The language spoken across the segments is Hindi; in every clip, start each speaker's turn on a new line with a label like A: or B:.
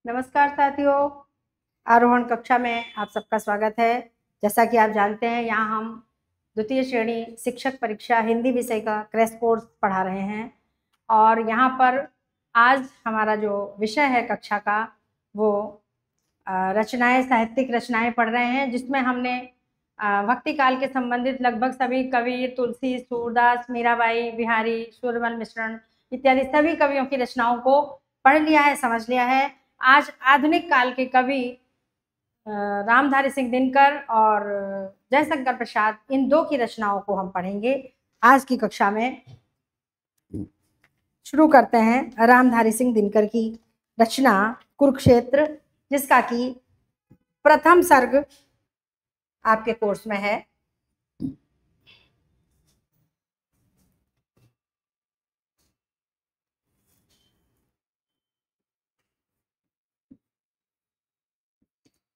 A: नमस्कार साथियों, आरोहण कक्षा में आप सबका स्वागत है। जैसा कि आप जानते हैं, यहाँ हम द्वितीय श्रेणी शिक्षक परीक्षा हिंदी विषय का क्रैश कोर्स पढ़ा रहे हैं और यहाँ पर आज हमारा जो विषय है कक्षा का वो रचनाएं, साहित्यिक रचनाएं पढ़ रहे हैं, जिसमें हमने भक्ति काल के संबंधित लगभग सभी कबीर, तुलसी, सूरदास, मीराबाई, बिहारी, सूरमल मिश्रण इत्यादि सभी कवियों की रचनाओं को पढ़ लिया है, समझ लिया है। आज आधुनिक काल के कवि रामधारी सिंह दिनकर और जयशंकर प्रसाद, इन दो की रचनाओं को हम पढ़ेंगे आज की कक्षा में। शुरू करते हैं रामधारी सिंह दिनकर की रचना कुरुक्षेत्र, जिसका कि प्रथम सर्ग आपके कोर्स में है।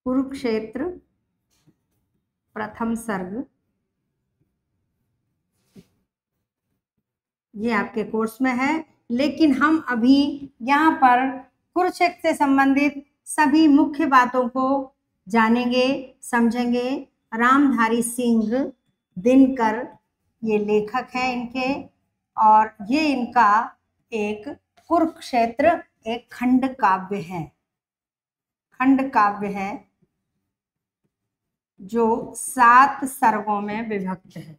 A: कुरुक्षेत्र प्रथम सर्ग, ये आपके कोर्स में है, लेकिन हम अभी यहाँ पर कुरुक्षेत्र से संबंधित सभी मुख्य बातों को जानेंगे, समझेंगे। रामधारी सिंह दिनकर ये लेखक हैं इनके, और ये इनका एक कुरुक्षेत्र एक खंड काव्य है, खंड काव्य है जो 7 सर्गों में विभक्त है।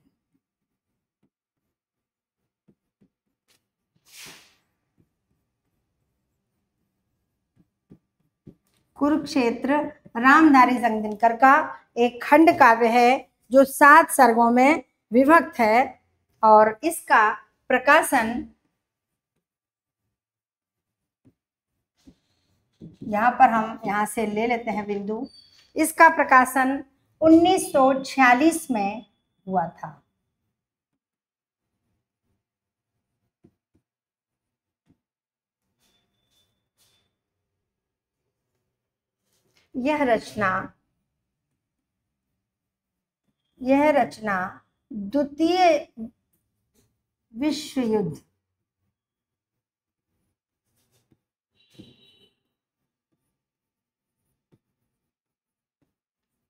A: कुरुक्षेत्र रामधारी सिंह दिनकर का एक खंड काव्य है जो 7 सर्गों में विभक्त है, और इसका प्रकाशन यहाँ पर हम यहाँ से ले लेते हैं बिंदु। इसका प्रकाशन 1946 में हुआ था। यह रचना द्वितीय विश्व युद्ध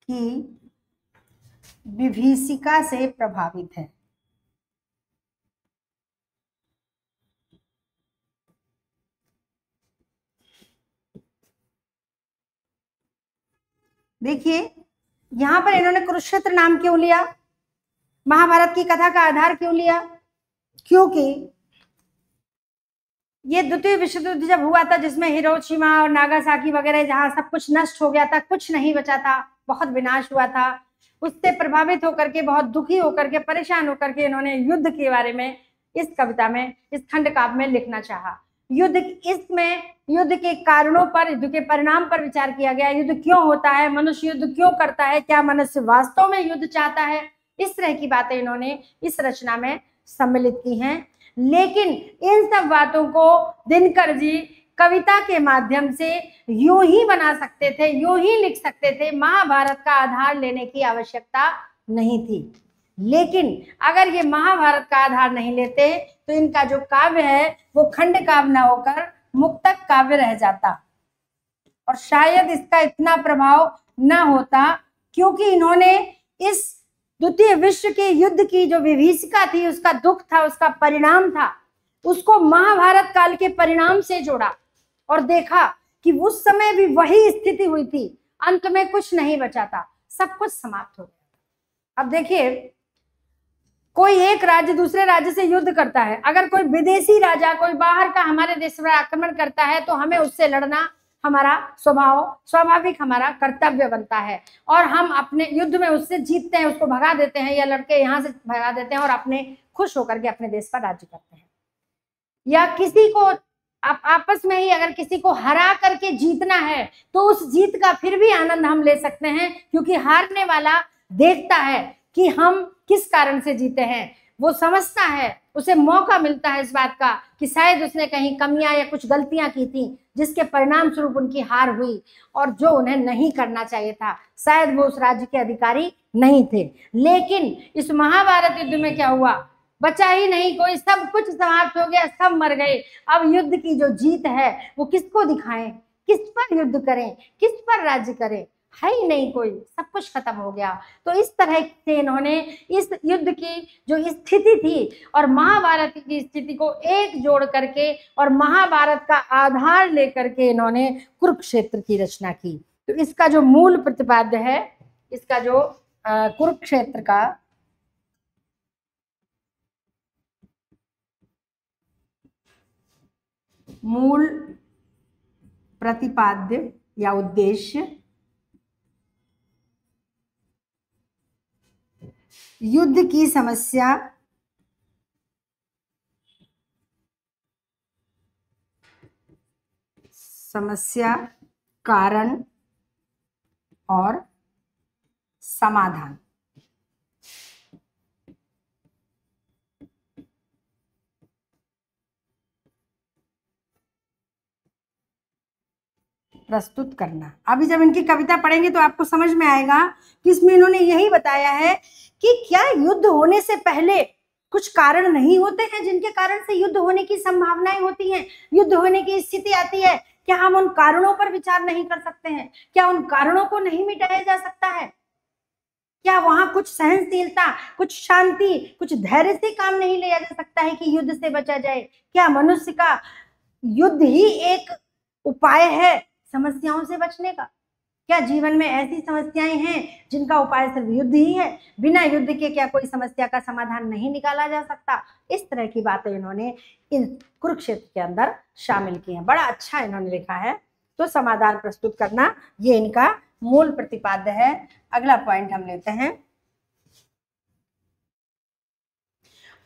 A: की विभीषिका से प्रभावित है। देखिए, यहां पर इन्होंने कुरुक्षेत्र नाम क्यों लिया, महाभारत की कथा का आधार क्यों लिया? क्योंकि ये द्वितीय विश्व युद्ध जब हुआ था, जिसमें हिरोशिमा और नागासाकी वगैरह जहां सब कुछ नष्ट हो गया था, कुछ नहीं बचा था, बहुत विनाश हुआ था, उससे प्रभावित होकर के, बहुत दुखी होकर के, परेशान होकर के इन्होंने युद्ध के बारे में इस कविता में, इस खंड काव्य में लिखना चाहा। इसमें युद्ध के कारणों पर, युद्ध के परिणाम पर विचार किया गया। युद्ध क्यों होता है, मनुष्य युद्ध क्यों करता है, क्या मनुष्य वास्तव में युद्ध चाहता है, इस तरह की बातें इन्होंने इस रचना में सम्मिलित की हैं। लेकिन इन सब बातों को दिनकर जी कविता के माध्यम से यूं ही बना सकते थे, यूं ही लिख सकते थे, महाभारत का आधार लेने की आवश्यकता नहीं थी। लेकिन अगर ये महाभारत का आधार नहीं लेते तो इनका जो काव्य है वो खंड काव्य न होकर मुक्तक काव्य रह जाता, और शायद इसका इतना प्रभाव न होता, क्योंकि इन्होंने इस द्वितीय विश्व के युद्ध की जो विभीषिका थी, उसका दुख था, उसका परिणाम था, उसको महाभारत काल के परिणाम से जोड़ा और देखा कि उस समय भी वही स्थिति हुई थी, अंत में कुछ नहीं बचा था, सब कुछ समाप्त हो गया। अब देखिए, कोई एक राज्य दूसरे राज्य से युद्ध करता है, अगर कोई विदेशी राजा, कोई बाहर का हमारे देश पर आक्रमण करता है तो हमें उससे लड़ना हमारा स्वाभाविक हमारा कर्तव्य बनता है, और हम अपने युद्ध में उससे जीतते हैं, उसको भगा देते हैं, या लड़के यहाँ से भगा देते हैं और अपने खुश होकर के अपने देश पर राज्य करते हैं। या किसी को आपस में ही अगर किसी को हरा करके जीतना है तो उस जीत का फिर भी आनंद हम ले सकते हैं, क्योंकि हारने वाला देखता है कि हम किस कारण से जीते हैं, वो समझता है, उसे मौका मिलता है इस बात का कि शायद उसने कहीं कमियां या कुछ गलतियां की थी जिसके परिणाम स्वरूप उनकी हार हुई, और जो उन्हें नहीं करना चाहिए था, शायद वो उस राज्य के अधिकारी नहीं थे। लेकिन इस महाभारत युद्ध में क्या हुआ बचा ही नहीं कोई, सब कुछ समाप्त हो गया, सब मर गए। अब युद्ध की जो जीत है वो किसको दिखाएं, किस पर युद्ध करें, किस पर राज्य करें, है ही नहीं कोई, सब कुछ खत्म हो गया। तो इस तरह से इन्होंने इस युद्ध की जो स्थिति थी और महाभारत की स्थिति को एक जोड़ करके और महाभारत का आधार लेकर के इन्होंने कुरुक्षेत्र की रचना की। तो इसका जो मूल प्रतिपाद्य है, इसका जो कुरुक्षेत्र का मूल प्रतिपाद्य या उद्देश्य युद्ध की समस्या कारण और समाधान। प्रस्तुत करना। अभी जब इनकी कविता पढ़ेंगे तो आपको समझ में आएगा कि इसमें इन्होंने यही बताया है कि क्या युद्ध होने से पहले कुछ कारण नहीं होते हैं जिनके कारण से युद्ध होने की संभावनाएं होती हैं, युद्ध होने की स्थिति आती है? क्या हम उन कारणों पर विचार नहीं कर सकते हैं? क्या उन कारणों को नहीं मिटाया जा सकता है? क्या वहां कुछ सहनशीलता, कुछ शांति, कुछ धैर्य से काम नहीं लिया जा सकता है कि युद्ध से बचा जाए? क्या मनुष्य का युद्ध ही एक उपाय है समस्याओं से बचने का? क्या जीवन में ऐसी समस्याएं हैं जिनका उपाय सिर्फ युद्ध ही है? बिना युद्ध के क्या कोई समस्या का समाधान नहीं निकाला जा सकता? इस तरह की बातें इन्होंने इन कुरुक्षेत्र के अंदर शामिल की हैं। बड़ा अच्छा इन्होंने लिखा है। तो समाधान प्रस्तुत करना ये इनका मूल प्रतिपाद्य है। अगला पॉइंट हम लेते हैं,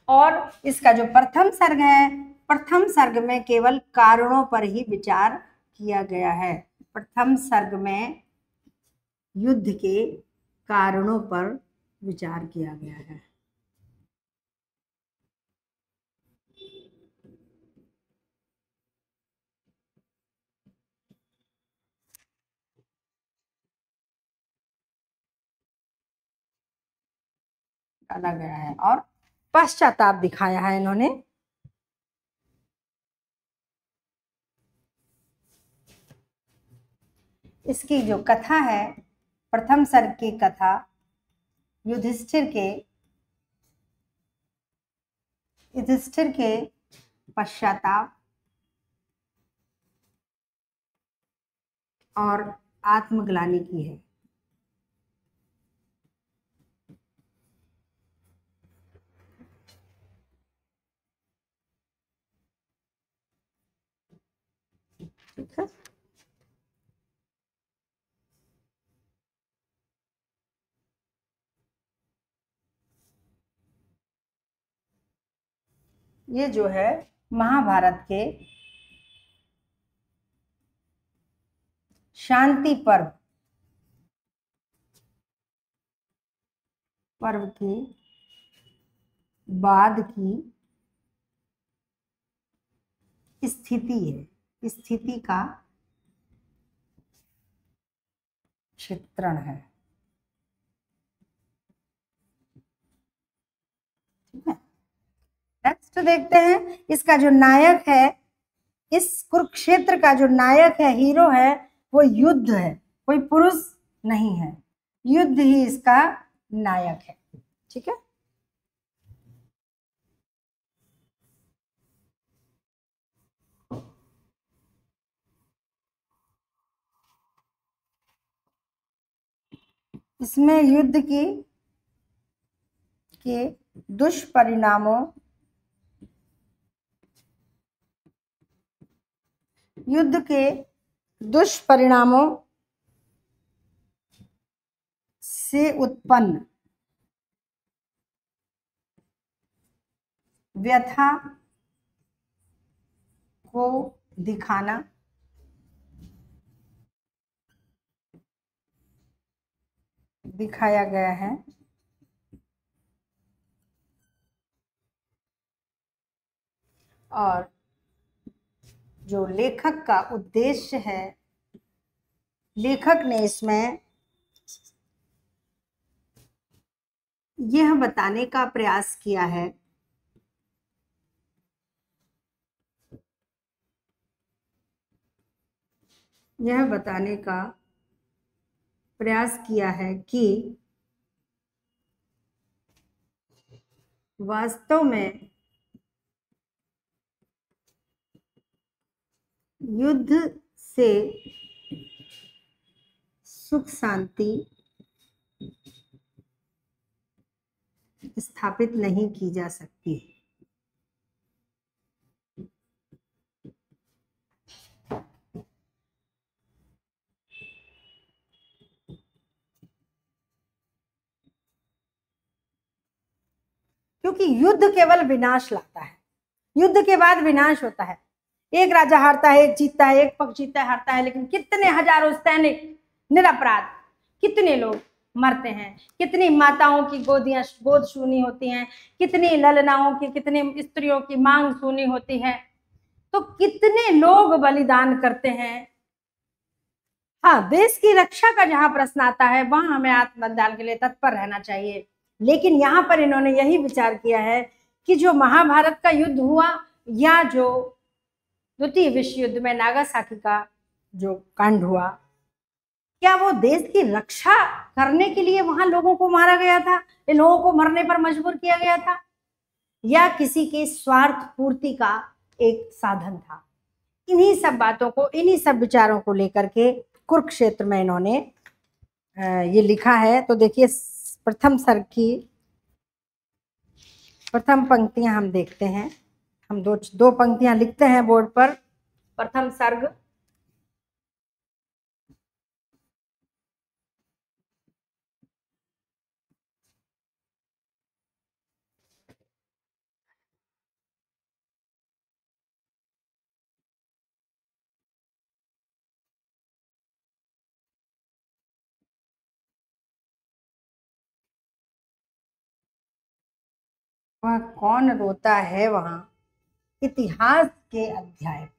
A: और इसका जो प्रथम सर्ग है, प्रथम सर्ग में केवल कारणों पर ही विचार किया गया है। प्रथम सर्ग में युद्ध के कारणों पर विचार किया गया है। डाला गया है और पश्चाताप दिखाया है इन्होंने। इसकी जो कथा है, प्रथम सर्ग की कथा युधिष्ठिर के पश्चाताप और आत्मग्लानि की है। ठीक है, ये जो है महाभारत के शांति पर्व के बाद की स्थिति है, स्थिति का चित्रण है। ठीक है, नेक्स्ट देखते हैं। इसका जो नायक है, इस कुरुक्षेत्र का जो नायक है, हीरो है, वो युद्ध है, कोई पुरुष नहीं है। युद्ध ही इसका नायक है। ठीक है, इसमें युद्ध के दुष्परिणामों, युद्ध के दुष्परिणामों से उत्पन्न व्यथा को दिखाना, दिखाया गया है। और जो लेखक का उद्देश्य है, लेखक ने इसमें यह बताने का प्रयास किया है यह बताने का प्रयास किया है कि वास्तव में युद्ध से सुख शांति स्थापित नहीं की जा सकती। क्योंकि युद्ध केवल विनाश लाता है, युद्ध के बाद विनाश होता है। एक राजा हारता है, एक जीतता है, एक पक्ष जीतता है, हारता है, लेकिन कितने हजारों सैनिक निरपराध, कितने लोग मरते हैं, कितनी माताओं की गोद सूनी होती हैं, कितनी ललनाओं की, कितनी स्त्रियों की मांग सूनी होती है, तो कितने लोग बलिदान करते हैं। हाँ, देश की रक्षा का जहां प्रश्न आता है वहां हमें आत्मबलिदान के लिए तत्पर रहना चाहिए। लेकिन यहाँ पर इन्होंने यही विचार किया है कि जो महाभारत का युद्ध हुआ या जो द्वितीय विश्व युद्ध में नागासाकी का जो कांड हुआ, क्या वो देश की रक्षा करने के लिए वहां लोगों को मारा गया था, इन लोगों को मरने पर मजबूर किया गया था, या किसी के स्वार्थ पूर्ति का एक साधन था? इन्हीं सब बातों को, इन्हीं सब विचारों को लेकर के कुरुक्षेत्र में इन्होंने ये लिखा है। तो देखिए, प्रथम सर्ग की प्रथम पंक्तियां हम देखते हैं। हम दो पंक्तियां लिखते हैं बोर्ड पर। प्रथम सर्ग वह कौन रोता है वहां इतिहास के अध्याय पर।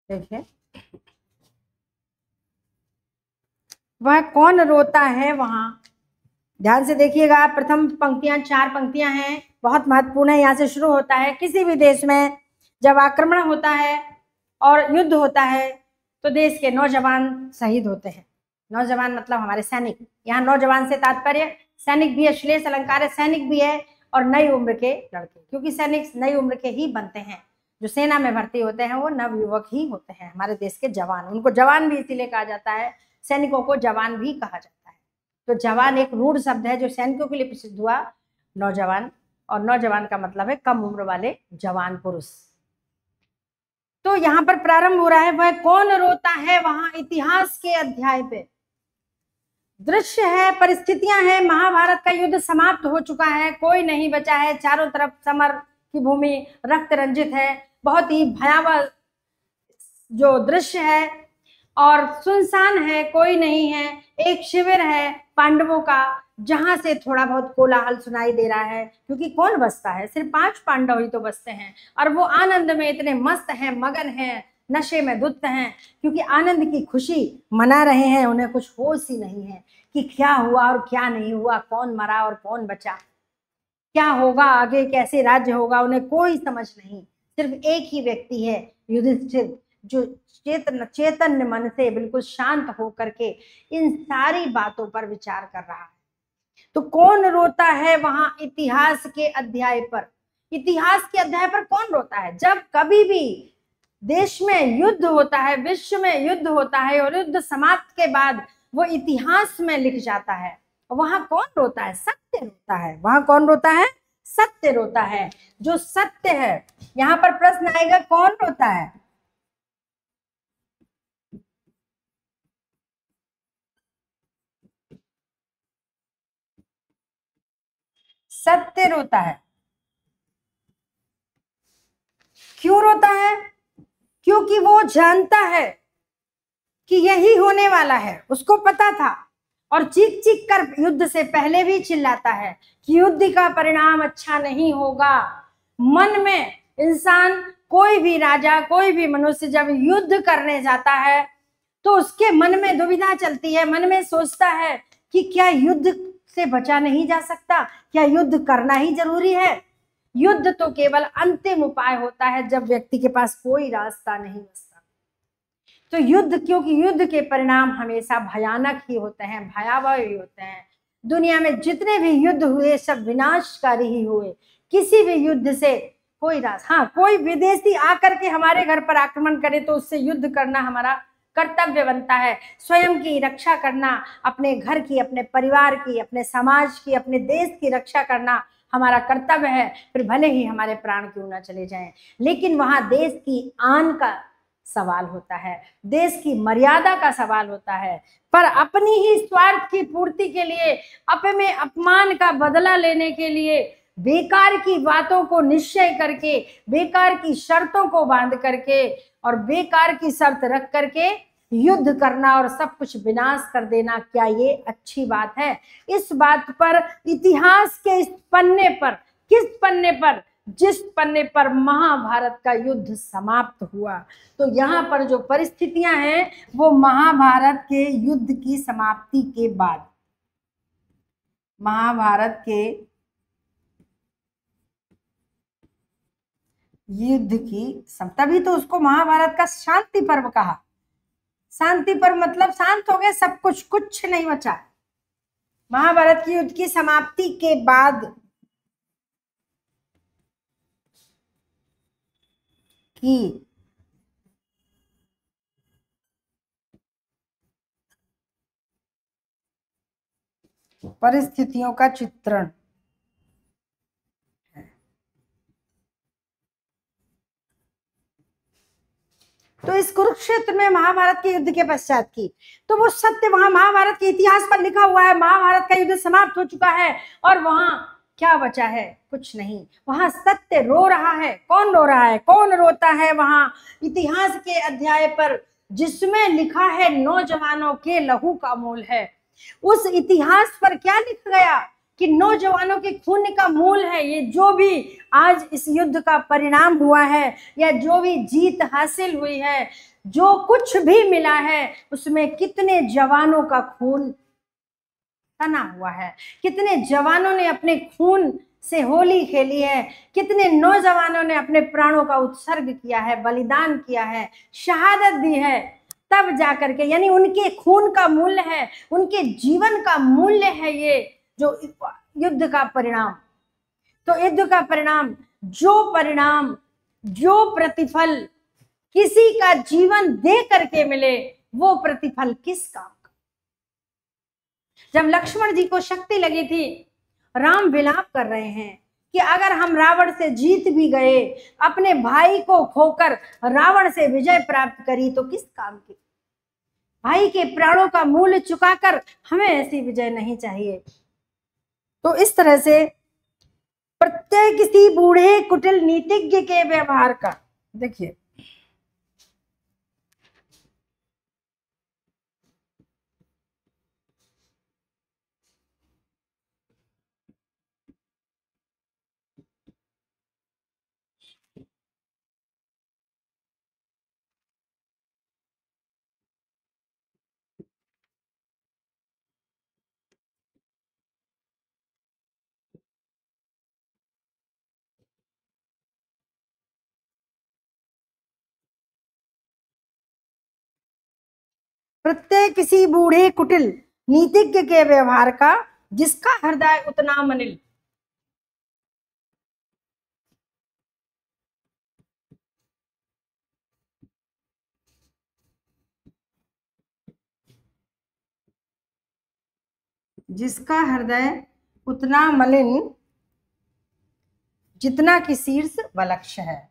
A: देखिए, वह कौन रोता है वहां, ध्यान से देखिएगा। प्रथम पंक्तियां, 4 पंक्तियां हैं, बहुत महत्वपूर्ण है। यहाँ से शुरू होता है, किसी भी देश में जब आक्रमण होता है और युद्ध होता है तो देश के नौजवान शहीद होते हैं। नौजवान मतलब हमारे सैनिक। यहाँ नौजवान से तात्पर्य सैनिक भी है, श्लेष अलंकार है, सैनिक भी है, और नई उम्र के लड़के, क्योंकि सैनिक नई उम्र के ही बनते हैं। जो सेना में भर्ती होते हैं वो नवयुवक ही होते हैं, हमारे देश के जवान। उनको जवान भी इसीलिए कहा जाता है, सैनिकों को जवान भी कहा जाता है। तो जवान एक रूढ़ शब्द है जो सैनिकों के लिए प्रसिद्ध हुआ, नौजवान, और नौजवान का मतलब है कम उम्र वाले जवान पुरुष। तो यहाँ पर प्रारंभ हो रहा है, वह कौन रोता है वहां इतिहास के अध्याय पे। दृश्य है, परिस्थितियां हैं, महाभारत का युद्ध समाप्त हो चुका है, कोई नहीं बचा है, चारों तरफ समर की भूमि रक्त रंजित है, बहुत ही भयावह जो दृश्य है, और सुनसान है, कोई नहीं है। एक शिविर है पांडवों का, जहां से थोड़ा बहुत कोलाहल सुनाई दे रहा है, क्योंकि कौन बचता है, सिर्फ 5 पांडव ही तो बचते हैं, और वो आनंद में इतने मस्त हैं, मगन हैं, नशे में धुत हैं, क्योंकि आनंद की खुशी मना रहे हैं। उन्हें कुछ होश ही नहीं है कि क्या हुआ और क्या नहीं हुआ, कौन मरा और कौन बचा, क्या होगा आगे, कैसे राज्य होगा, उन्हें कोई समझ नहीं। सिर्फ एक ही व्यक्ति है, युधिष्ठिर, जो चैतन्य मन से बिल्कुल शांत होकर के इन सारी बातों पर विचार कर रहा है। तो कौन रोता है वहां इतिहास के अध्याय पर। इतिहास के अध्याय पर कौन रोता है? जब कभी भी देश में युद्ध होता है, विश्व में युद्ध होता है, और युद्ध समाप्त के बाद वो इतिहास में लिख जाता है, वहां कौन रोता है? सत्य रोता है। वहां कौन रोता है? सत्य रोता है। जो सत्य है, यहाँ पर प्रश्न आएगा कौन रोता है? सत्य रोता है। क्यों रोता है? क्योंकि वो जानता है कि यही होने वाला है, उसको पता था, और चीख चीख कर युद्ध से पहले भी चिल्लाता है कि युद्ध का परिणाम अच्छा नहीं होगा। मन में इंसान, कोई भी राजा, कोई भी मनुष्य जब युद्ध करने जाता है तो उसके मन में दुविधा चलती है, मन में सोचता है कि क्या युद्ध से बचा नहीं जा सकता, क्या युद्ध करना ही जरूरी है? युद्ध तो केवल अंतिम उपाय होता है जब व्यक्ति के पास कोई रास्ता नहीं बचता। तो युद्ध, क्योंकि युद्ध के परिणाम हमेशा भयानक ही होते हैं, भयावह ही होते हैं। दुनिया में जितने भी युद्ध हुए सब विनाशकारी ही हुए। किसी भी युद्ध से कोई हाँ, कोई विदेशी आकर के हमारे घर पर आक्रमण करे तो उससे युद्ध करना हमारा कर्तव्य बनता है। स्वयं की रक्षा करना, अपने घर की, अपने परिवार की, अपने समाज की, अपने देश की रक्षा करना हमारा कर्तव्य है, फिर भले ही हमारे प्राण क्यों ना चले जाएं। लेकिन वहां देश की आन का सवाल होता है, देश की मर्यादा का सवाल होता है। पर अपनी ही स्वार्थ की पूर्ति के लिए, अपने अपमान का बदला लेने के लिए बेकार की बातों को निश्चय करके, बेकार की शर्तों को बांध करके और बेकार की शर्त रख करके युद्ध करना और सब कुछ विनाश कर देना, क्या ये अच्छी बात है? इस बात पर इतिहास के इस पन्ने पर, किस पन्ने पर? जिस पन्ने पर महाभारत का युद्ध समाप्त हुआ। तो यहाँ पर जो परिस्थितियां हैं वो महाभारत के युद्ध की समाप्ति के बाद, महाभारत के युद्ध की, तभी तो उसको महाभारत का शांति पर्व कहा। शांति पर्व मतलब शांत हो गए सब कुछ, कुछ नहीं बचा। महाभारत की युद्ध की समाप्ति के बाद की परिस्थितियों का चित्रण है। तो इस कुरुक्षेत्र में महाभारत के युद्ध के पश्चात की, तो वो सत्य वहां महाभारत के इतिहास पर लिखा हुआ है। महाभारत का युद्ध समाप्त हो चुका है और वहां क्या बचा है? कुछ नहीं। वहां सत्य रो रहा है। कौन रो रहा है? कौन रोता है वहां इतिहास के अध्याय पर जिसमें लिखा है नौजवानों के लहू का मोल है? उस इतिहास पर क्या लिखा गया कि नौजवानों के खून का मूल है। ये जो भी आज इस युद्ध का परिणाम हुआ है या जो भी जीत हासिल हुई है, जो कुछ भी मिला है, उसमें कितने जवानों का खून तना हुआ है, कितने जवानों ने अपने खून से होली खेली है, कितने नौजवानों ने अपने प्राणों का उत्सर्ग किया है, बलिदान किया है, शहादत दी है, तब जाकर के, यानी उनके खून का मूल्य है, उनके जीवन का मूल्य है ये जो युद्ध का परिणाम। तो युद्ध का परिणाम, जो प्रतिफल किसी का जीवन दे करके मिले, वो प्रतिफल किस काम का? जब लक्ष्मण जी को शक्ति लगी थी, राम विलाप कर रहे हैं कि अगर हम रावण से जीत भी गए, अपने भाई को खोकर रावण से विजय प्राप्त करी तो किस काम की? भाई के प्राणों का मूल्य चुकाकर हमें ऐसी विजय नहीं चाहिए। तो इस तरह से प्रत्येक किसी बूढ़े कुटिल नीतिज्ञ के व्यवहार का, देखिए प्रत्येक किसी बूढ़े कुटिल नीतिज्ञ के व्यवहार का, जिसका हृदय उतना मलिन, जिसका हृदय उतना मलिन जितना कि शीर्ष वलक्ष है।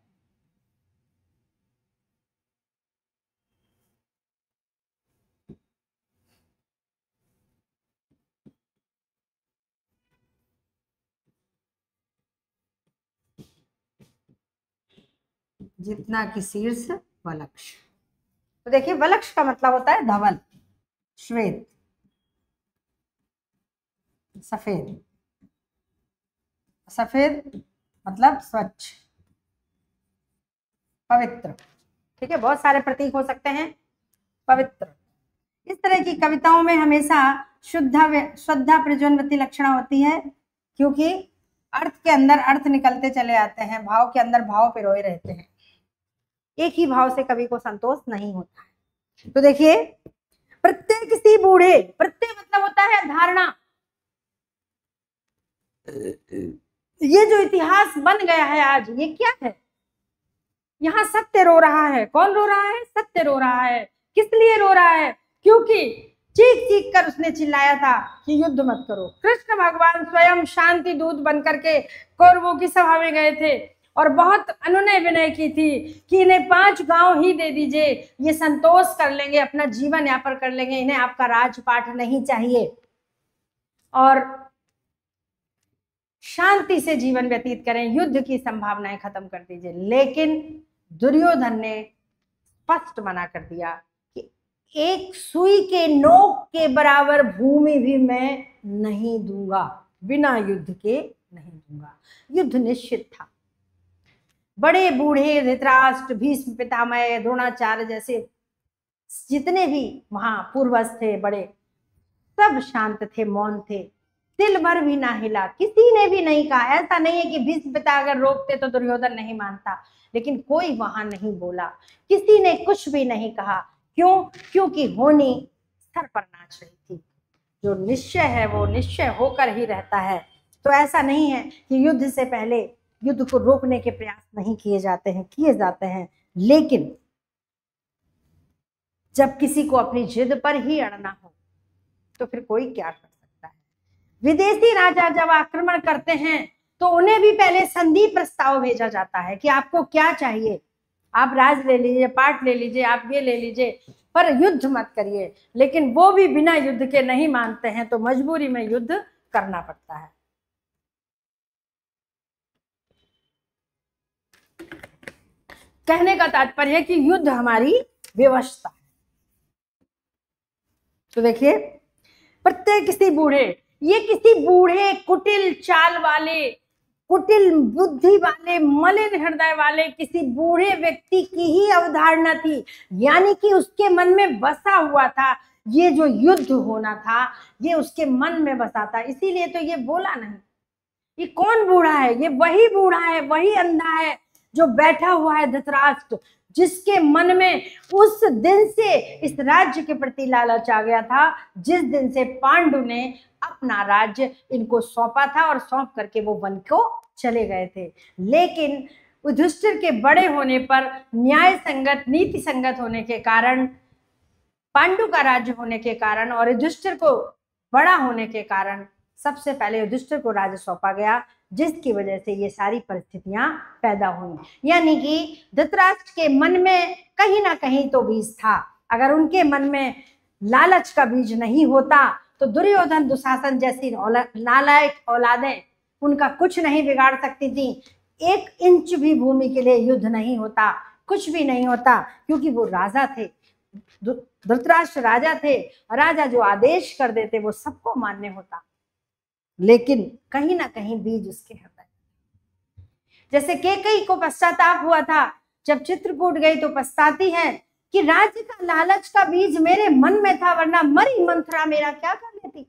A: जितना कि शीर्ष वलक्ष। तो देखिए वलक्ष का मतलब होता है धवल, श्वेत, सफेद। सफेद मतलब स्वच्छ, पवित्र। ठीक है, बहुत सारे प्रतीक हो सकते हैं। पवित्र, इस तरह की कविताओं में हमेशा शुद्धा प्रज्वलवती लक्षणा होती है, क्योंकि अर्थ के अंदर अर्थ निकलते चले आते हैं, भाव के अंदर भाव पिरोए रहते हैं। एक ही भाव से कवि को संतोष नहीं होता है। तो देखिए, प्रत्यय किसी बूढ़े, प्रत्यय मतलब होता है धारणा। ये जो इतिहास बन गया है आज, ये क्या है? यहाँ सत्य रो रहा है। कौन रो रहा है? सत्य रो रहा है। किस लिए रो रहा है? क्योंकि चीख चीख कर उसने चिल्लाया था कि युद्ध मत करो। कृष्ण भगवान स्वयं शांति दूत बनकर के कौरवों की सभा में गए थे और बहुत अनुनय विनय की थी कि इन्हें 5 गांव ही दे दीजिए, ये संतोष कर लेंगे, अपना जीवन यापन कर लेंगे, इन्हें आपका राजपाट नहीं चाहिए और शांति से जीवन व्यतीत करें, युद्ध की संभावनाएं खत्म कर दीजिए। लेकिन दुर्योधन ने स्पष्ट मना कर दिया कि एक सुई के नोक के बराबर भूमि भी मैं नहीं दूंगा, बिना युद्ध के नहीं दूंगा। युद्ध निश्चित था। बड़े बूढ़े धृतराष्ट्र, भीष्म पितामह, द्रोणाचार्य जैसे जितने भी वहां पूर्वज थे बड़े, सब शांत थे, मौन थे, तिल भर भी ना हिला, किसी ने भी नहीं कहा। ऐसा नहीं है कि भीष्म पिता अगर रोकते तो दुर्योधन नहीं मानता, लेकिन कोई वहां नहीं बोला, किसी ने कुछ भी नहीं कहा। क्यों? क्योंकि होनी सर पर नाच रही थी। जो निश्चय है वो निश्चय होकर ही रहता है। तो ऐसा नहीं है कि युद्ध से पहले युद्ध को रोकने के प्रयास नहीं किए जाते हैं, किए जाते हैं, लेकिन जब किसी को अपनी जिद पर ही अड़ना हो तो फिर कोई क्या कर सकता है। विदेशी राजा जब आक्रमण करते हैं तो उन्हें भी पहले संधि प्रस्ताव भेजा जाता है कि आपको क्या चाहिए, आप राज ले लीजिए, पाट ले लीजिए, आप ये ले लीजिए, पर युद्ध मत करिए। लेकिन वो भी बिना युद्ध के नहीं मानते हैं, तो मजबूरी में युद्ध करना पड़ता है। कहने का तात्पर्य है कि युद्ध हमारी व्यवस्था है। तो देखिए, प्रत्येक किसी बूढ़े, ये किसी बूढ़े कुटिल चाल वाले, कुटिल बुद्धि वाले, मलिन हृदय वाले किसी बूढ़े व्यक्ति की ही अवधारणा थी। यानी कि उसके मन में बसा हुआ था, ये जो युद्ध होना था ये उसके मन में बसा था, इसीलिए तो ये बोला नहीं। ये कौन बूढ़ा है? ये वही बूढ़ा है, वही अंधा है जो बैठा हुआ है धृतराष्ट्र, जिसके मन में उस दिन से इस राज्य के प्रति लालच आ गया था जिस दिन से पांडु ने अपना राज्य इनको सौंपा था और सौंप करके वो वन को चले गए थे। लेकिन युधिष्ठिर के बड़े होने पर, न्याय संगत, नीति संगत होने के कारण, पांडु का राज्य होने के कारण और युधिष्ठिर को बड़ा होने के कारण सबसे पहले युधिष्ठिर को राज्य सौंपा गया, जिसकी वजह से ये सारी परिस्थितियां पैदा हुई। यानी कि धृतराष्ट्र के मन में कहीं ना कहीं तो बीज था। अगर उनके मन में लालच का बीज नहीं होता तो दुर्योधन, दुशासन जैसी नालायक औलादें उनका कुछ नहीं बिगाड़ सकती थी। 1 इंच भी भूमि के लिए युद्ध नहीं होता, कुछ भी नहीं होता, क्योंकि वो राजा थे। धृतराष्ट्र राजा थे, राजा जो आदेश कर देते वो सबको मान्य होता। लेकिन कहीं ना कहीं बीज उसके हृदय, जैसे कैकेयी को पश्चाताप हुआ था जब चित्रकूट गई तो पछताती है कि राज्य का लालच का बीज मेरे मन में था, वरना मरी मंथरा मेरा क्या कर लेती।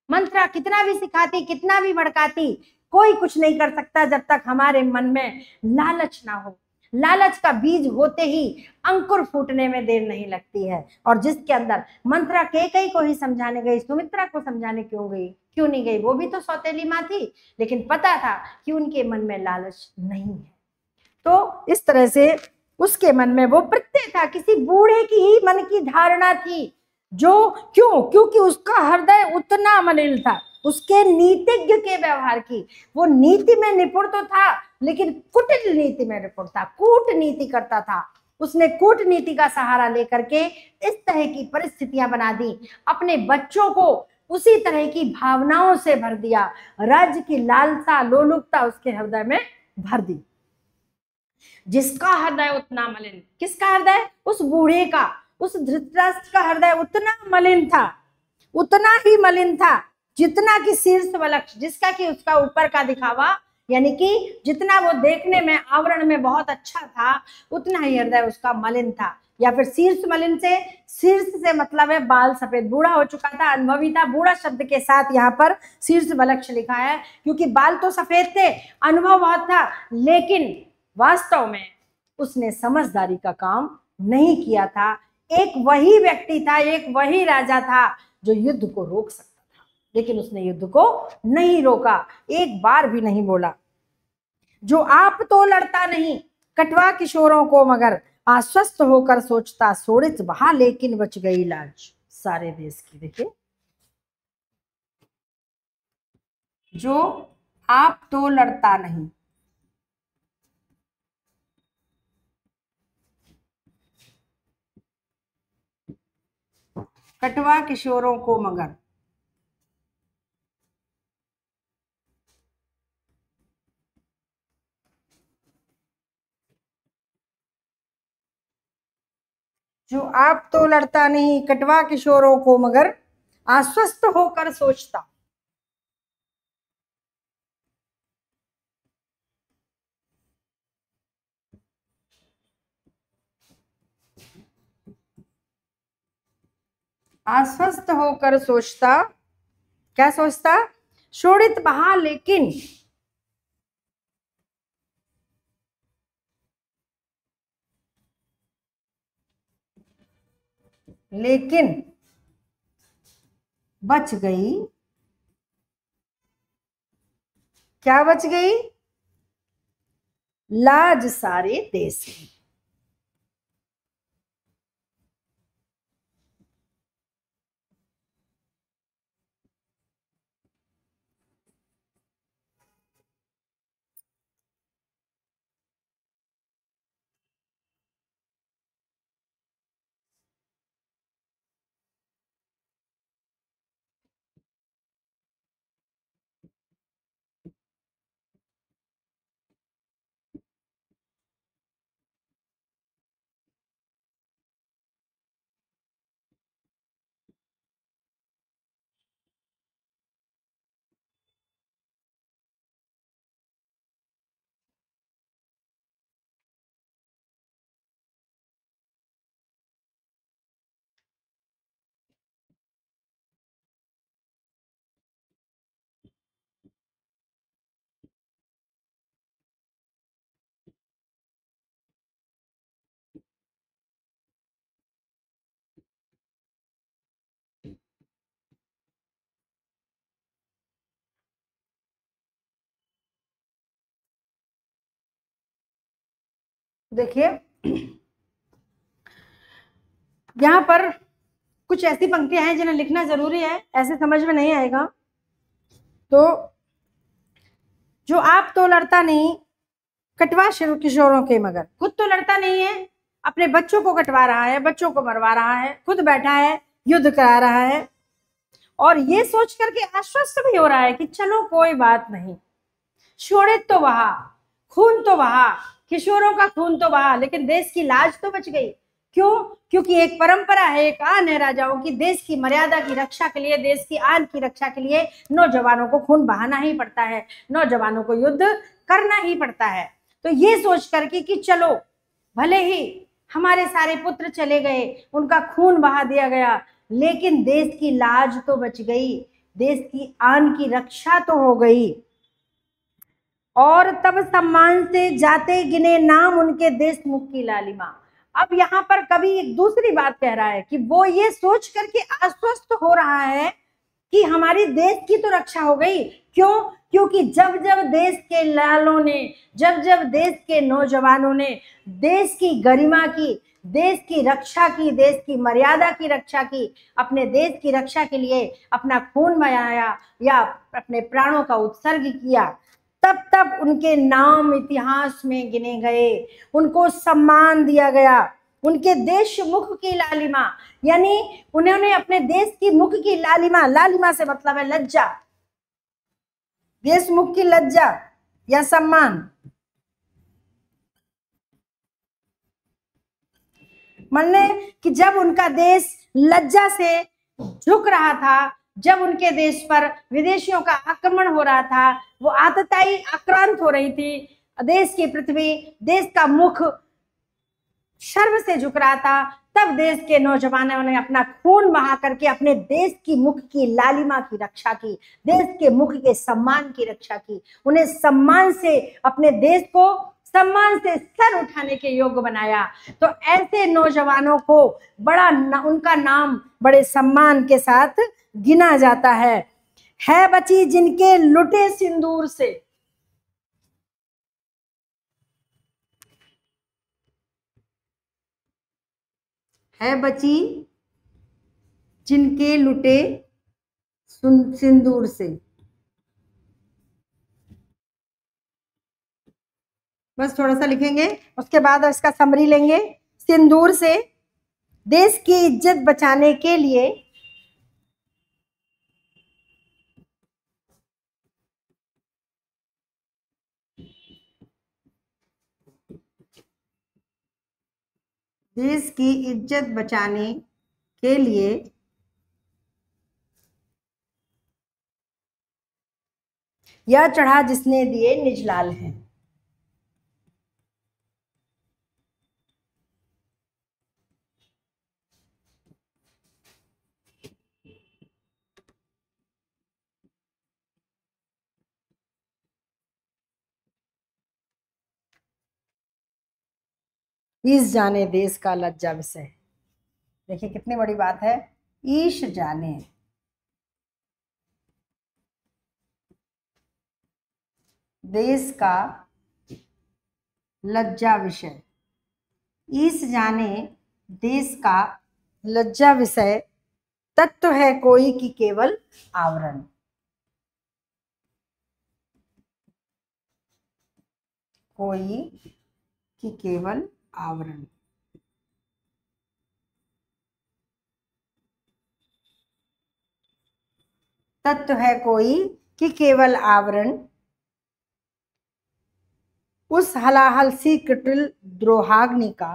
A: मंथरा कितना भी सिखाती, कितना भी भड़काती, कोई कुछ नहीं कर सकता जब तक हमारे मन में लालच ना हो। लालच का बीज होते ही अंकुर फूटने में देर नहीं लगती है। और जिसके अंदर मंथरा कैकेयी को ही समझाने गई, सुमित्रा को समझाने क्यों नहीं गई? वो भी तो सौतेली माँ थी, लेकिन पता था कि उनके मन में लालच नहीं है। तो इस तरह से उसके मन में वो प्रत्यय था, किसी बूढ़े की ही मन की धारणा थी। जो क्योंकि उसका हृदय उतना मलिन था, उसके नीतिज्ञ के व्यवहार की। वो नीति में निपुण तो था लेकिन कूटनीति में निपुण था, कूटनीति करता था। उसने कूटनीति का सहारा लेकर के इस तरह की परिस्थितियां बना दी, अपने बच्चों को उसी तरह की भावनाओं से भर दिया, राज्य की लालसा लोलुपता उसके हृदय में भर दी। जिसका हृदय उतना मलिन, किसका हृदय? उस बूढ़े का, उस धृतराष्ट्र का हृदय उतना मलिन था, उतना ही मलिन था जितना कि शीर्ष वलक्ष, जिसका कि उसका ऊपर का दिखावा, यानी कि जितना वो देखने में आवरण में बहुत अच्छा था उतना ही हृदय उसका मलिन था। या फिर शीर्ष मलिन से, शीर्ष से मतलब है बाल सफेद, बूढ़ा हो चुका था, अनुभवी था। बूढ़ा शब्द के साथ यहाँ पर शीर्ष वलक्ष लिखा है क्योंकि बाल तो सफेद थे, अनुभव बहुत था, लेकिन वास्तव में उसने समझदारी का काम नहीं किया था। एक वही व्यक्ति था, एक वही राजा था जो युद्ध को रोक सकता था, लेकिन उसने युद्ध को नहीं रोका, एक बार भी नहीं बोला। जो आप तो लड़ता नहीं, कटवा किशोरों को मगर आश्वस्त होकर सोचता, सोड़ित बहा लेकिन बच गई लाज सारे देश की। देखिए, जो आप तो लड़ता नहीं, कटवा किशोरों को मगर जो आप तो लड़ता नहीं, कटवा किशोरों को मगर आश्वस्त होकर सोचता। आश्वस्त होकर सोचता, क्या सोचता? शोड़ित बहा लेकिन बच गई। क्या बच गई? लाज सारे देश की। देखिए, यहां पर कुछ ऐसी पंक्तियां हैं जिन्हें लिखना जरूरी है, ऐसे समझ में नहीं आएगा। तो जो आप तो लड़ता नहीं, कटवा किशोरों के मगर, खुद तो लड़ता नहीं है, अपने बच्चों को कटवा रहा है, बच्चों को मरवा रहा है, खुद बैठा है, युद्ध करा रहा है, और ये सोच करके आश्वस्त भी हो रहा है कि चलो कोई बात नहीं, शोड़ित तो बहा, खून तो बहा, किशोरों का खून तो बहा, लेकिन देश की लाज तो बच गई। क्यों? क्योंकि एक परंपरा है, एक आन है राजाओं की, देश की मर्यादा की रक्षा के लिए, देश की आन की रक्षा के लिए नौजवानों को खून बहाना ही पड़ता है, नौजवानों को युद्ध करना ही पड़ता है। तो ये सोच करके कि चलो भले ही हमारे सारे पुत्र चले गए, उनका खून बहा दिया गया, लेकिन देश की लाज तो बच गई, देश की आन की रक्षा तो हो गई। और तब सम्मान से जाते गिने नाम उनके देश मुख की लालिमा। अब यहाँ पर कवि एक दूसरी बात कह रहा है कि वो ये सोच करके आश्वस्त हो रहा है कि हमारी देश की तो रक्षा हो गई। क्यों? क्योंकि जब जब देश के लालों ने, जब जब देश के नौजवानों ने देश की गरिमा की, देश की रक्षा की, देश की मर्यादा की रक्षा की, अपने देश की रक्षा के लिए अपना खून बहाया या अपने प्राणों का उत्सर्ग किया, तब तब उनके नाम इतिहास में गिने गए, उनको सम्मान दिया गया। उनके देश मुख की लालिमा, यानी उन्होंने अपने देश की मुख की लालिमा, लालिमा से मतलब है लज्जा, देश मुख की लज्जा या सम्मान, मानने कि जब उनका देश लज्जा से झुक रहा था, जब उनके देश पर विदेशियों का आक्रमण हो रहा था, वो आतताई आक्रांत हो रही थी, देश की पृथ्वी, देश का मुख शर्म से झुक रहा था, तब देश के नौजवानों ने अपना खून बहा करके अपने देश की मुख की लालिमा की रक्षा की, देश के मुख के सम्मान की रक्षा की, उन्हें सम्मान से, अपने देश को सम्मान से सर उठाने के योग्य बनाया। तो ऐसे नौजवानों को बड़ा उनका नाम बड़े सम्मान के साथ गिना जाता है बची जिनके लुटे सिंदूर से, है बची जिनके लुटे सिंदूर से। बस थोड़ा सा लिखेंगे, उसके बाद इसका समरी लेंगे। सिंदूर से देश की इज्जत बचाने के लिए देश की इज्जत बचाने के लिए यह चढ़ा जिसने दिए निज लाल हैं। ईश जाने देश का लज्जा विषय, देखिए कितनी बड़ी बात है, ईश जाने, देश का लज्जा विषय, ईश जाने देश का लज्जा विषय, तत्व है कोई कि केवल आवरण, कोई कि केवल आवरण। तत्व है कोई कि केवल आवरण, उस हलाहल सी कुटिल द्रोहाग्नि का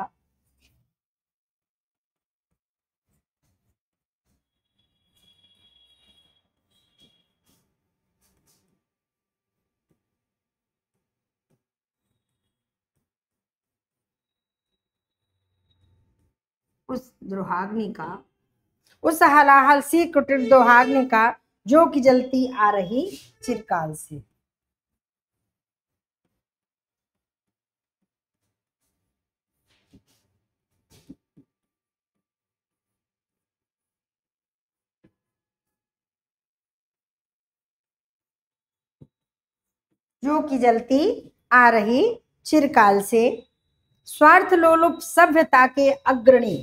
A: उस द्रोहाग्नि का, उस हलाहल सी कुटिल द्रोहाग्नि का जो कि जलती आ रही चिरकाल से। जो कि जलती आ रही चिरकाल से, स्वार्थ लोलुप सभ्यता के अग्रणी,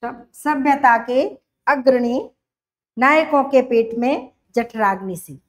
A: सभ्यता के अग्रणी नायकों के पेट में जठराग्नि सी।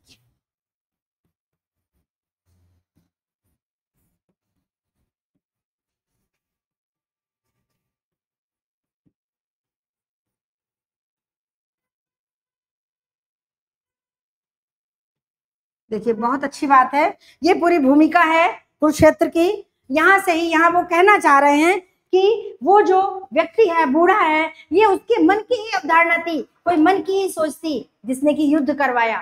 A: देखिए बहुत अच्छी बात है, ये पूरी भूमिका है कुरुक्षेत्र की। यहाँ से ही, यहाँ वो कहना चाह रहे हैं कि वो जो व्यक्ति है, बूढ़ा है, ये उसके मन की ही अवधारणा थी, कोई मन की ही सोच थी जिसने कि युद्ध करवाया।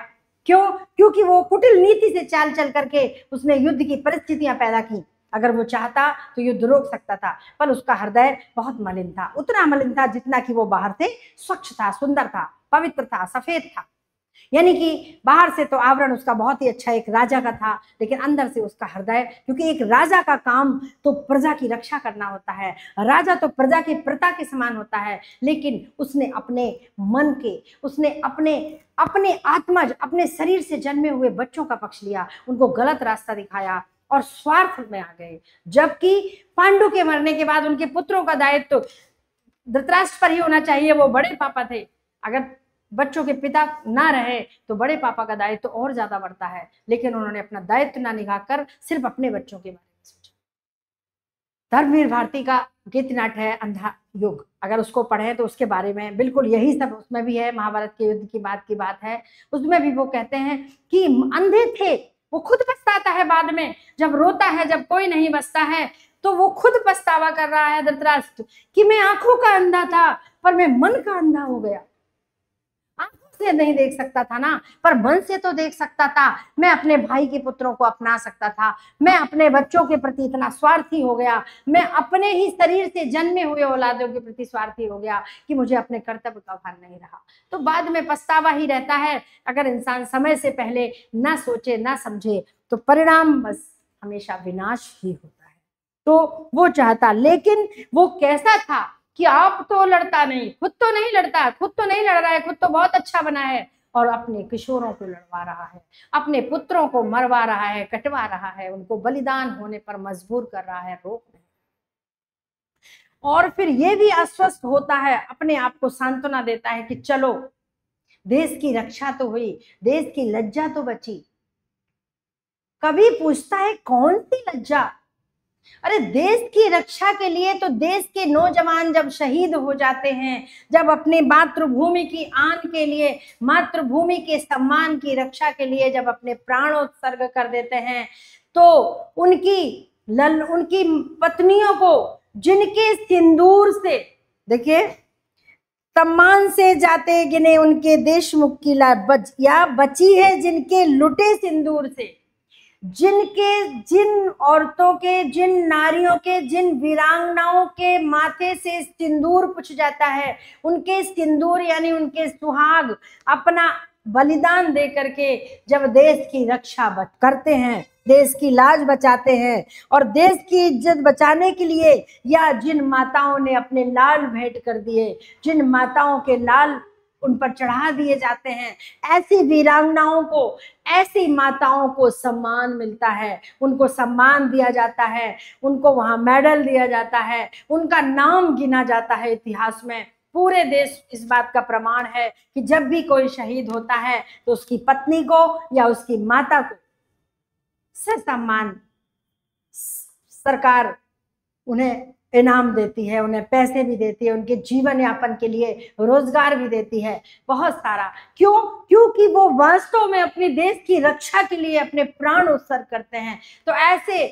A: क्यों? क्योंकि वो कुटिल नीति से चाल चल करके उसने युद्ध की परिस्थितियां पैदा की। अगर वो चाहता तो युद्ध रोक सकता था, पर उसका हृदय बहुत मलिन था, उतना मलिन था जितना कि वो बाहर से स्वच्छ था, सुंदर था, पवित्र था, सफेद था। यानी कि बाहर से तो आवरण उसका बहुत ही अच्छा एक राजा का था, लेकिन अंदर से उसका हृदय, क्योंकि एक राजा का काम तो प्रजा की रक्षा करना होता है, राजा तो प्रजा के प्रता के समान होता है, लेकिन उसने अपने मन के, उसने अपने आत्मज, अपने शरीर से जन्मे हुए बच्चों का पक्ष लिया, उनको गलत रास्ता दिखाया और स्वार्थ में आ गए। जबकि पांडु के मरने के बाद उनके पुत्रों का दायित्व धृतराष्ट्र पर ही होना चाहिए, वो बड़े पापा थे। अगर बच्चों के पिता ना रहे तो बड़े पापा का दायित्व तो और ज्यादा बढ़ता है, लेकिन उन्होंने अपना दायित्व ना निभाकर सिर्फ अपने बच्चों के बारे में सोचा। धर्मवीर भारती का गीत नाट्य है अंधा युग, अगर उसको पढ़ें तो उसके बारे में बिल्कुल यही सब उसमें भी है, महाभारत के युद्ध की बात है। उसमें भी वो कहते हैं कि अंधे थे, वो खुद पछताता है बाद में, जब रोता है, जब कोई नहीं बचता है तो वो खुद पछतावा कर रहा है धृतराष्ट्र कि मैं आंखों का अंधा था पर मैं मन का अंधा हो गया। आंखों से नहीं देख सकता था ना, पर मन से तो देख सकता था। मैं अपने भाई के पुत्रों को अपना सकता था, मैं अपने बच्चों के प्रति इतना स्वार्थी हो गया, मैं अपने ही शरीर से जन्मे हुए औलादों के प्रति स्वार्थी हो गया कि मुझे अपने कर्तव्य का भान नहीं रहा। तो बाद में पछतावा ही रहता है। अगर इंसान समय से पहले ना सोचे ना समझे तो परिणाम बस हमेशा विनाश ही होता है। तो वो चाहता, लेकिन वो कैसा था कि आप तो लड़ता नहीं, खुद तो नहीं लड़ता, खुद तो नहीं लड़ रहा है, खुद तो बहुत अच्छा बना है, और अपने किशोरों को लड़वा रहा है, अपने पुत्रों को मरवा रहा है, कटवा रहा है, उनको बलिदान होने पर मजबूर कर रहा है, रोक नहीं। और फिर ये भी आश्वस्त होता है, अपने आप को सांत्वना देता है कि चलो देश की रक्षा तो हुई, देश की लज्जा तो बची। कभी पूछता है कौन सी लज्जा? अरे देश की रक्षा के लिए तो देश के नौजवान जब शहीद हो जाते हैं, जब अपनी मातृभूमि की आन के लिए, मातृभूमि के सम्मान की रक्षा के लिए जब अपने प्राणोत्सर्ग कर देते हैं, तो उनकी पत्नियों को जिनके सिंदूर से, देखिए, सम्मान से जाते गिने उनके देशमुख की या बची है जिनके लुटे सिंदूर से, जिन औरतों के, जिन नारियों के, जिन वीरांगनाओं के माथे से सिंदूर पुछ जाता है, उनके सिंदूर यानी उनके सुहाग अपना बलिदान दे करके जब देश की रक्षा करते हैं, देश की लाज बचाते हैं और देश की इज्जत बचाने के लिए, या जिन माताओं ने अपने लाल भेंट कर दिए, जिन माताओं के लाल उन पर चढ़ा दिए जाते हैं, ऐसी वीरांगनाओं को, ऐसी माताओं को सम्मान मिलता है, उनको सम्मान दिया जाता है, उनको वहां मेडल दिया जाता है, उनका नाम गिना जाता है इतिहास में। पूरे देश इस बात का प्रमाण है कि जब भी कोई शहीद होता है तो उसकी पत्नी को या उसकी माता को सम्मान सरकार उन्हें इनाम देती है, उन्हें पैसे भी देती है, उनके जीवन यापन के लिए रोजगार भी देती है, बहुत सारा। क्यों? क्योंकि वो वास्तव में अपने देश की रक्षा के लिए अपने प्राण उत्सर्ग करते हैं। तो ऐसे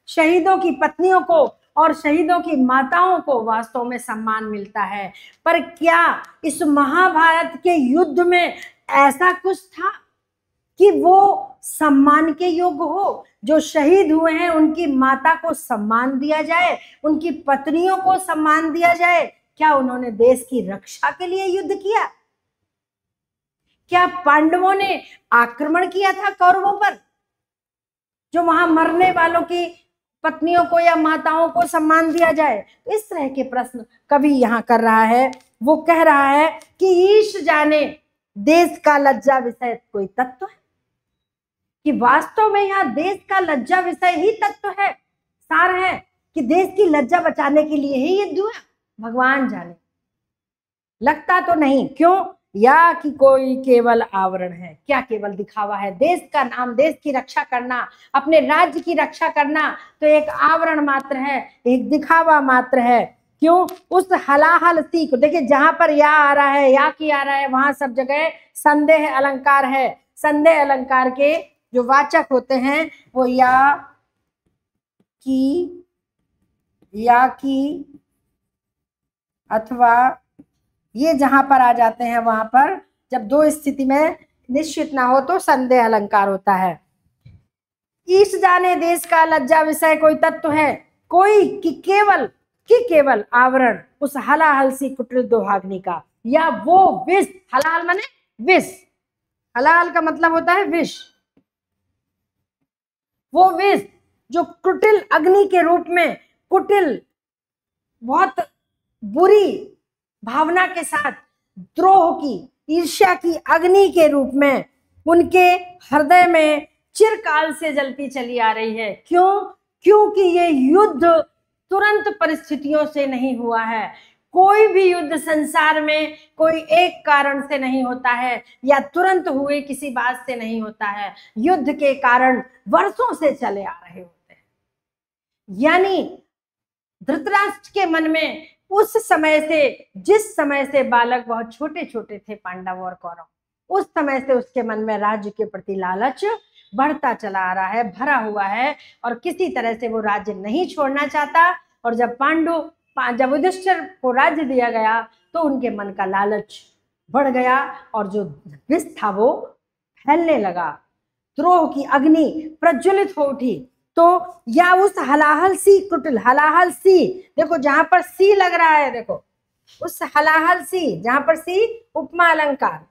A: शहीदों की पत्नियों को और शहीदों की माताओं को वास्तव में सम्मान मिलता है। पर क्या इस महाभारत के युद्ध में ऐसा कुछ था कि वो सम्मान के योग्य हो? जो शहीद हुए हैं उनकी माता को सम्मान दिया जाए, उनकी पत्नियों को सम्मान दिया जाए। क्या उन्होंने देश की रक्षा के लिए युद्ध किया? क्या पांडवों ने आक्रमण किया था कौरवों पर? जो वहां मरने वालों की पत्नियों को या माताओं को सम्मान दिया जाए? तो इस तरह के प्रश्न कवि यहाँ कर रहा है। वो कह रहा है कि ईश जाने देश का लज्जा विषय कोई तत्व है, कि वास्तव में यहाँ देश का लज्जा विषय ही तत्व है, सार है, कि देश की लज्जा बचाने के लिए ही युद्ध हुआ। भगवान जाने, लगता तो नहीं। क्यों? या कि कोई केवल आवरण है। क्या केवल दिखावा है? देश का नाम, देश की रक्षा करना, अपने राज्य की रक्षा करना तो एक आवरण मात्र है, एक दिखावा मात्र है। क्यों? उस हलाहल सी को देखिए, जहां पर या आ रहा है, या की आ रहा है, वहां सब जगह संदेह अलंकार है। संदेह अलंकार के जो वाचक होते हैं वो या की अथवा ये जहां पर आ जाते हैं, वहां पर जब दो स्थिति में निश्चित ना हो तो संदेह अलंकार होता है। ईश जाने देश का लज्जा विषय कोई तत्व है, कोई कि केवल आवरण उस हलाहल सी कुटिल दुहाग्नि का, या वो विष, हलाहल माने विष, हलाहल का मतलब होता है विष। वो विष जो कुटिल अग्नि के रूप में, कुटिल बहुत बुरी भावना के साथ, द्रोह की, ईर्ष्या की अग्नि के रूप में उनके हृदय में चिरकाल से जलती चली आ रही है। क्यों? क्योंकि ये युद्ध तुरंत परिस्थितियों से नहीं हुआ है। कोई भी युद्ध संसार में कोई एक कारण से नहीं होता है या तुरंत हुए किसी बात से नहीं होता है। युद्ध के कारण वर्षों से चले आ रहे होते हैं। यानी धृतराष्ट्र के मन में उस समय से, जिस समय से बालक बहुत छोटे छोटे थे पांडव और कौरव, उस समय से उसके मन में राज्य के प्रति लालच बढ़ता चला आ रहा है, भरा हुआ है, और किसी तरह से वो राज्य नहीं छोड़ना चाहता। और जब युधिष्ठिर को राज्य दिया गया तो उनके मन का लालच बढ़ गया और जो विष था वो फैलने लगा, द्रोह की अग्नि प्रज्वलित हो उठी। तो या उस हलाहल सी कुटिल, हलाहल सी, देखो जहां पर सी लग रहा है, देखो उस हलाहल सी, जहां पर सी उपमा अलंकार,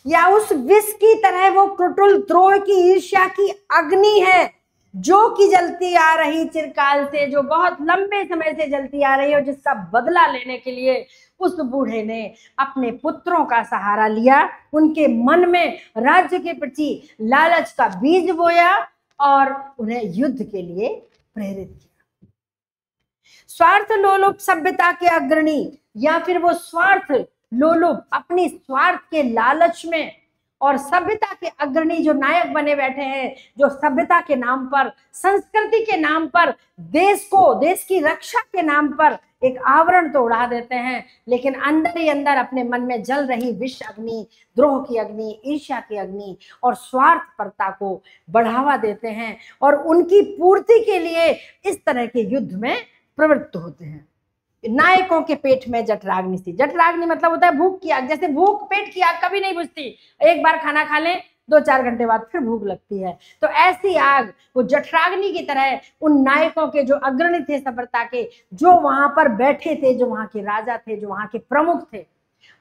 A: या उस विष की तरह वो कुटिल द्रोह की ईर्ष्या की अग्नि है जो कि जलती आ रही चिरकाल से, जो बहुत लंबे समय से जलती आ रही है, और जिसका बदला लेने के लिए उस बूढ़े ने अपने पुत्रों का सहारा लिया, उनके मन में राज्य के प्रति लालच का बीज बोया और उन्हें युद्ध के लिए प्रेरित किया। स्वार्थ लोलुप सभ्यता के अग्रणी, या फिर वो स्वार्थ लोलुप, अपनी स्वार्थ के लालच में और सभ्यता के अग्रणी जो नायक बने बैठे हैं, जो सभ्यता के नाम पर, संस्कृति के नाम पर, देश को, देश की रक्षा के नाम पर एक आवरण तो उड़ा देते हैं, लेकिन अंदर ही अंदर अपने मन में जल रही विष अग्नि, द्रोह की अग्नि, ईर्ष्या की अग्नि और स्वार्थपरता को बढ़ावा देते हैं और उनकी पूर्ति के लिए इस तरह के युद्ध में प्रवृत्त होते हैं। नायकों के पेट में जठराग्नि सी, जठराग्नि मतलब होता है भूख की आग। जैसे भूख, पेट की आग कभी नहीं बुझती, एक बार खाना खा लें 2-4 घंटे बाद फिर भूख लगती है, तो ऐसी आग वो जठराग्नि की तरह उन नायकों के जो अग्रणी थे सभ्यता के, जो वहां पर बैठे थे, जो वहां के राजा थे, जो वहां के प्रमुख थे,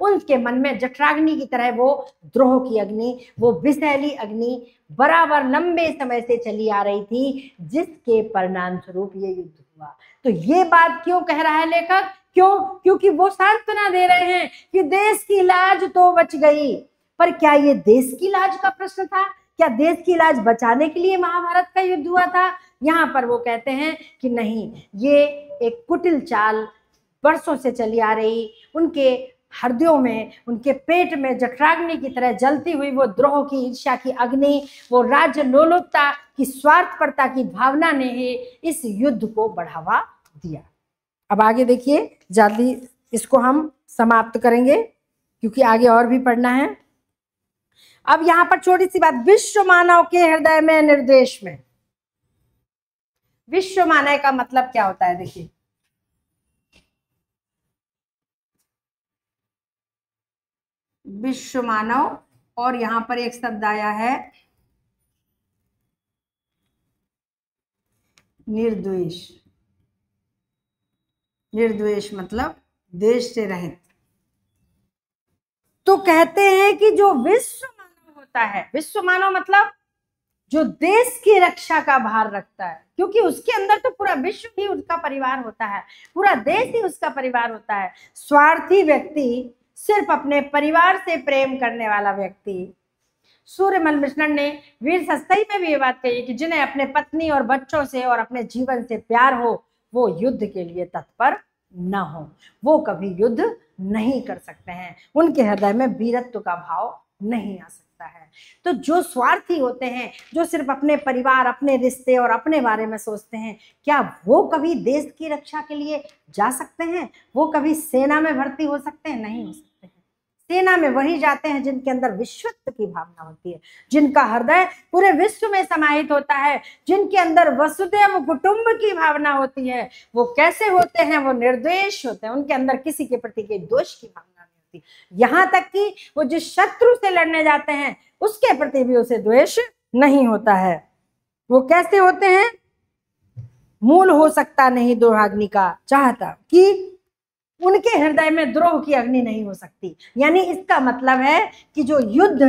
A: उनके मन में जठराग्नि की तरह वो द्रोह की अग्नि, वो विषैली अग्नि बराबर लंबे समय से चली आ रही थी, जिसके परिणाम स्वरूप ये युद्ध हुआ। तो ये बात क्यों कह रहा है लेखक? क्यों? क्योंकि वो सांत्वना दे रहे हैं कि देश की लाज तो बच गई। पर क्या ये देश की लाज का प्रश्न था? क्या देश की लाज बचाने के लिए महाभारत का युद्ध हुआ था? यहाँ पर वो कहते हैं कि नहीं, ये एक कुटिल चाल वर्षों से चली आ रही, उनके हृदयों में, उनके पेट में जठराग्नि की तरह जलती हुई वो द्रोह की, ईर्ष्या की अग्नि, वो राज्य लोलुपता की, स्वार्थपरता की भावना ने ही इस युद्ध को बढ़ावा दिया। अब आगे देखिए, जल्दी इसको हम समाप्त करेंगे क्योंकि आगे और भी पढ़ना है। अब यहाँ पर छोटी सी बात, विश्व मानव के हृदय में निर्देश में, विश्व मानव का मतलब क्या होता है? देखिए, विश्व मानव, और यहां पर एक शब्द आया है निर्द्वेष। निर्द्वेष मतलब देश से रहित। तो कहते हैं कि जो विश्व मानव होता है, विश्व मानव मतलब जो देश की रक्षा का भार रखता है, क्योंकि उसके अंदर तो पूरा विश्व ही उसका परिवार होता है, पूरा देश ही उसका परिवार होता है। स्वार्थी व्यक्ति, सिर्फ अपने परिवार से प्रेम करने वाला व्यक्ति, सूर्यमल मिश्रण ने वीर सत्सई में भी ये बात कही कि जिन्हें अपने पत्नी और बच्चों से और अपने जीवन से प्यार हो, वो युद्ध के लिए तत्पर न हो, वो कभी युद्ध नहीं कर सकते हैं, उनके हृदय में वीरत्व का भाव नहीं आ सकता है। तो जो स्वार्थी होते हैं, जो सिर्फ अपने परिवार, अपने रिश्ते और अपने बारे में सोचते हैं, क्या वो कभी देश की रक्षा के लिए जा सकते हैं? वो कभी सेना में भर्ती हो सकते हैं? नहीं हो सकते हैं। सेना में वही जाते हैं जिनके अंदर विश्वत्व की भावना होती है, जिनका हृदय पूरे विश्व में समाहित होता है, जिनके अंदर वसुदैव कुटुंब की भावना होती है। वो कैसे होते हैं? वो निर्द्वेष होते हैं, उनके अंदर किसी के प्रति कोई दोष की भावना नहीं होती। यहाँ तक कि वो जिस शत्रु से लड़ने जाते हैं उसके प्रति भी उसे द्वेष नहीं होता है। वो कैसे होते हैं? मूल हो सकता नहीं द्रोहाग्नि का, चाहता कि उनके हृदय में द्रोह की अग्नि नहीं हो सकती। यानी इसका मतलब है कि जो युद्ध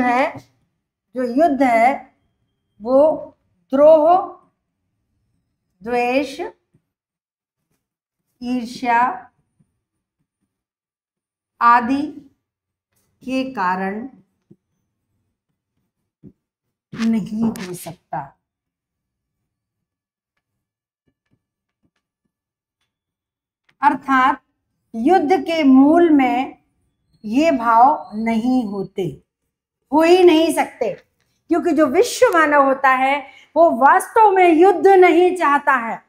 A: है वो द्रोह, द्वेष, ईर्ष्या आदि के कारण नहीं हो सकता। अर्थात युद्ध के मूल में ये भाव नहीं होते, हो ही नहीं सकते, क्योंकि जो विश्व मानव होता है वो वास्तव में युद्ध नहीं चाहता है।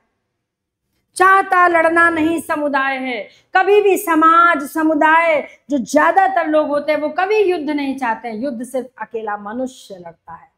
A: चाहता लड़ना नहीं समुदाय है। कभी भी समाज, समुदाय, जो ज्यादातर लोग होते हैं वो कभी युद्ध नहीं चाहते हैं। युद्ध सिर्फ अकेला मनुष्य लड़ता है।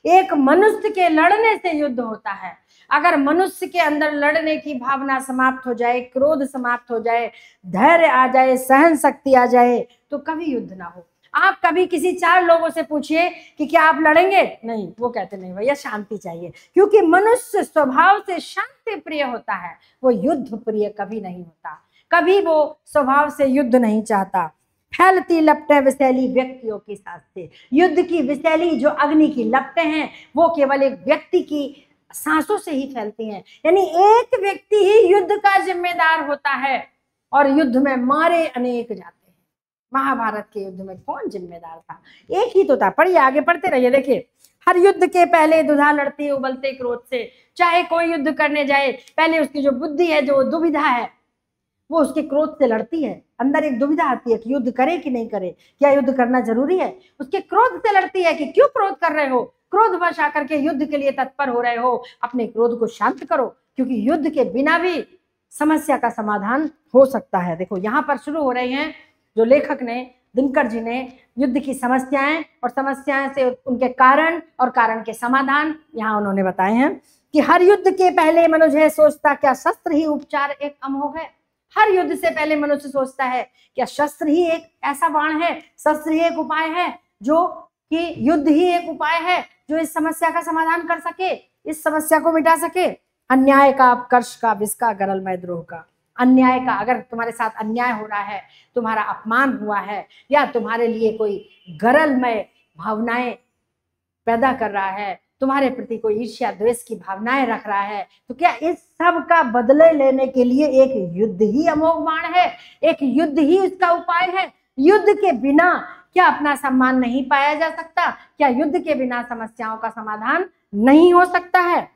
A: एक मनुष्य के लड़ने से युद्ध होता है। अगर मनुष्य के अंदर लड़ने की भावना समाप्त हो जाए, क्रोध समाप्त हो जाए, धैर्य आ जाए, सहन शक्ति आ जाए, तो कभी युद्ध ना हो। आप कभी किसी 4 लोगों से पूछिए कि क्या आप लड़ेंगे? नहीं, वो कहते नहीं भैया शांति चाहिए, क्योंकि मनुष्य स्वभाव से शांति प्रिय होता है, वो युद्ध प्रिय कभी नहीं होता। कभी वो स्वभाव से युद्ध नहीं चाहता। फैलती लपटें विषैली व्यक्तियों के साथ से। युद्ध की विषैली जो अग्नि की लपटें हैं वो केवल एक व्यक्ति की सांसों से ही फैलती हैं। यानी एक व्यक्ति ही युद्ध का जिम्मेदार होता है और युद्ध में मारे अनेक जाते हैं। महाभारत के युद्ध में कौन जिम्मेदार था? एक ही तो था। पढ़िए, आगे पढ़ते रहिए। देखिए, हर युद्ध के पहले दुधा लड़ती है उबलते क्रोध से। चाहे कोई युद्ध करने जाए, पहले उसकी जो बुद्धि है, जो दुविधा है, वो उसके क्रोध से लड़ती है। अंदर एक दुविधा आती है कि युद्ध करे कि नहीं करे, क्या युद्ध करना जरूरी है। उसके क्रोध से लड़ती है कि क्यों क्रोध कर रहे हो, क्रोधवश आकर के युद्ध के लिए तत्पर हो रहे हो, अपने क्रोध को शांत करो, क्योंकि युद्ध के बिना भी समस्या का समाधान हो सकता है। देखो, यहाँ पर शुरू हो रहे हैं जो लेखक ने, दिनकर जी ने, युद्ध की समस्याएं और समस्याएं से उनके कारण और कारण के समाधान यहाँ उन्होंने बताए हैं। कि हर युद्ध के पहले मनुष्य सोचता क्या शस्त्र ही उपचार एक अमोघ है। हर युद्ध से पहले मनुष्य सोचता है क्या शस्त्र ही एक ऐसा बाण है, शस्त्र ही एक उपाय है, जो कि युद्ध ही एक उपाय है जो इस समस्या का समाधान कर सके, इस समस्या को मिटा सके। अन्याय का, अपकर्ष का, विष का, गरलमय द्रोह का। अन्याय का, अगर तुम्हारे साथ अन्याय हो रहा है, तुम्हारा अपमान हुआ है, या तुम्हारे लिए कोई गरलमय भावनाएं पैदा कर रहा है, तुम्हारे प्रति कोई ईर्ष्या द्वेष की भावनाएं रख रहा है, तो क्या इस सब का बदले लेने के लिए एक युद्ध ही अमोघ बाण है, एक युद्ध ही उसका उपाय है। युद्ध के बिना क्या अपना सम्मान नहीं पाया जा सकता? क्या युद्ध के बिना समस्याओं का समाधान नहीं हो सकता है?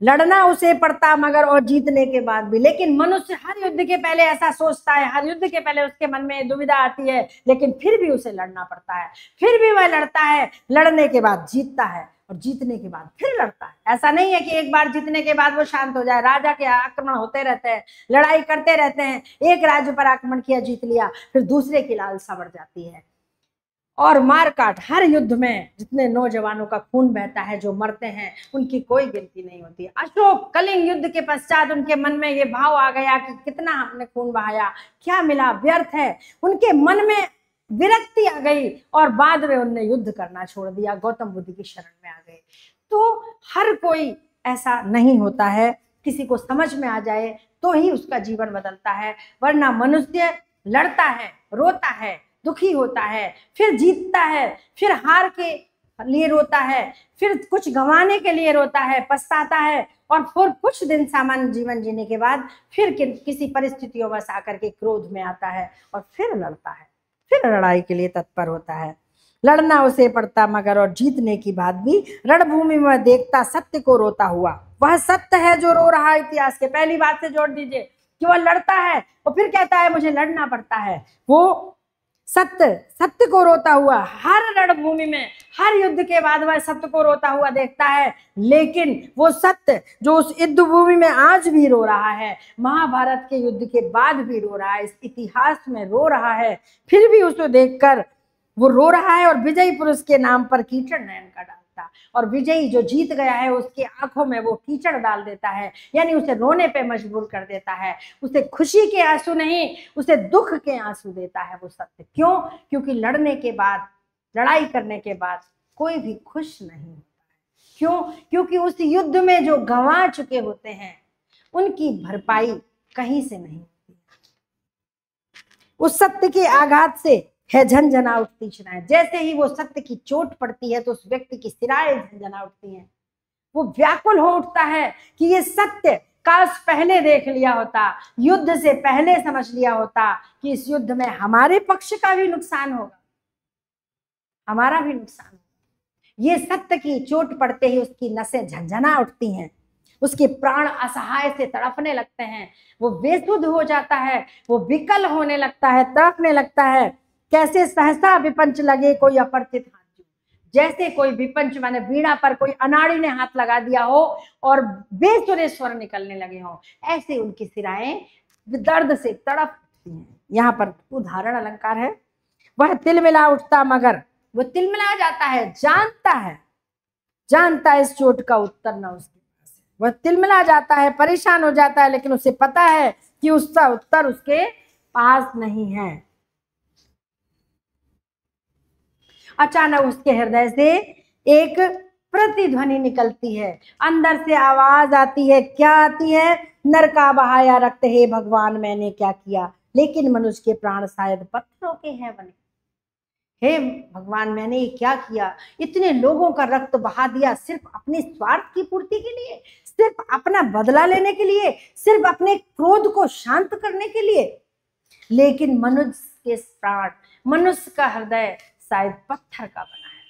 A: लड़ना उसे पड़ता मगर और जीतने के बाद भी। लेकिन मनुष्य हर युद्ध के पहले ऐसा सोचता है, हर युद्ध के पहले उसके मन में दुविधा आती है, लेकिन फिर भी उसे लड़ना पड़ता है। फिर भी वह लड़ता है, लड़ने के बाद जीतता है और जीतने के बाद फिर लड़ता है। ऐसा नहीं है कि एक बार जीतने के बाद वो शांत हो जाए। राजा के आक्रमण होते रहते हैं, लड़ाई करते रहते हैं। एक राज्य पर आक्रमण किया, जीत लिया, फिर दूसरे की लालसा बढ़ जाती है और मारकाट। हर युद्ध में जितने नौजवानों का खून बहता है, जो मरते हैं, उनकी कोई गिनती नहीं होती। अशोक कलिंग युद्ध के पश्चात उनके मन में ये भाव आ गया कि कितना हमने खून बहाया, क्या मिला, व्यर्थ है। उनके मन में विरक्ति आ गई और बाद में उन्होंने युद्ध करना छोड़ दिया, गौतम बुद्ध की शरण में आ गए। तो हर कोई ऐसा नहीं होता है, किसी को समझ में आ जाए तो ही उसका जीवन बदलता है, वरना मनुष्य लड़ता है, रोता है, दुखी होता है, फिर जीतता है, फिर हार के लिए रोता है, फिर कुछ गंवाने के लिए रोता है, पछताता है, और फिर कुछ दिन सामान्य जीवन जीने के बाद फिर किसी परिस्थितियों में आकर के क्रोध में आता है और फिर लड़ता है, फिर लड़ाई के लिए तत्पर होता है। लड़ना उसे पड़ता मगर और जीतने की बात भी। रणभूमि में देखता सत्य को रोता हुआ। वह सत्य है जो रो रहा है इतिहास के। पहली बात से जोड़ दीजिए कि वह लड़ता है और फिर कहता है मुझे लड़ना पड़ता है। वो सत्य को रोता हुआ हर रणभूमि में, हर युद्ध के बाद वह सत्य को रोता हुआ देखता है। लेकिन वो सत्य जो उस युद्ध भूमि में आज भी रो रहा है, महाभारत के युद्ध के बाद भी रो रहा है, इस इतिहास में रो रहा है, फिर भी उसको देखकर वो रो रहा है और विजयी पुरुष के नाम पर कीचड़ नयन का डालता। और विजयी जो जीत गया है उसकी आंखों में वो कीचड़ डाल देता है, यानी उसे रोने पे मजबूर कर देता है। उसे खुशी के आंसू नहीं, उसे दुख के आंसू देता है वो सत्य। क्यों? क्योंकि लड़ने के बाद, लड़ाई करने के बाद कोई भी खुश नहीं होता है। क्यों? क्योंकि उस युद्ध में जो गंवा चुके होते हैं उनकी भरपाई कहीं से नहीं होती। उस सत्य के आघात से है झंझना उठती शिराएं। जैसे ही वो सत्य की चोट पड़ती है तो उस व्यक्ति की सिराएं झंझना उठती हैं। वो व्याकुल हो उठता है कि ये सत्य काश पहले देख लिया होता, युद्ध से पहले समझ लिया होता कि इस युद्ध में हमारे पक्ष का भी नुकसान होगा, हमारा भी नुकसान होगा। ये सत्य की चोट पड़ते ही उसकी नसें झंझना उठती हैं, उसके प्राण असहाय से तड़पने लगते हैं, वो बेसुध हो जाता है, वो विकल होने लगता है, तड़पने लगता है। कैसे सहसा विपंच लगे कोई अपरिचित हाथ, जैसे कोई विपंच माने वीणा पर कोई अनाड़ी ने हाथ लगा दिया हो और बेसुरे स्वर निकलने लगे हो, ऐसे उनकी सिराएं दर्द से तड़पती हैं। यहाँ पर उदाहरण अलंकार है। वह तिलमिला उठता मगर, वो तिलमिला जाता है, जानता है इस चोट का उत्तर न उसके पास है। वह तिलमिला जाता है, परेशान हो जाता है, लेकिन उसे पता है कि उसका उत्तर उसके पास नहीं है। अचानक उसके हृदय से एक प्रतिध्वनि निकलती है, अंदर से आवाज आती है। क्या आती है? नर का बहाया रक्त, हे भगवान मैंने क्या किया, लेकिन मनुष्य के प्राण शायद पत्थरों के हैं बने। हे भगवान मैंने ये क्या किया, इतने लोगों का रक्त बहा दिया सिर्फ अपने स्वार्थ की पूर्ति के लिए, सिर्फ अपना बदला लेने के लिए, सिर्फ अपने क्रोध को शांत करने के लिए, लेकिन मनुष्य के प्राण, मनुष्य का हृदय शायद पत्थर का बना है।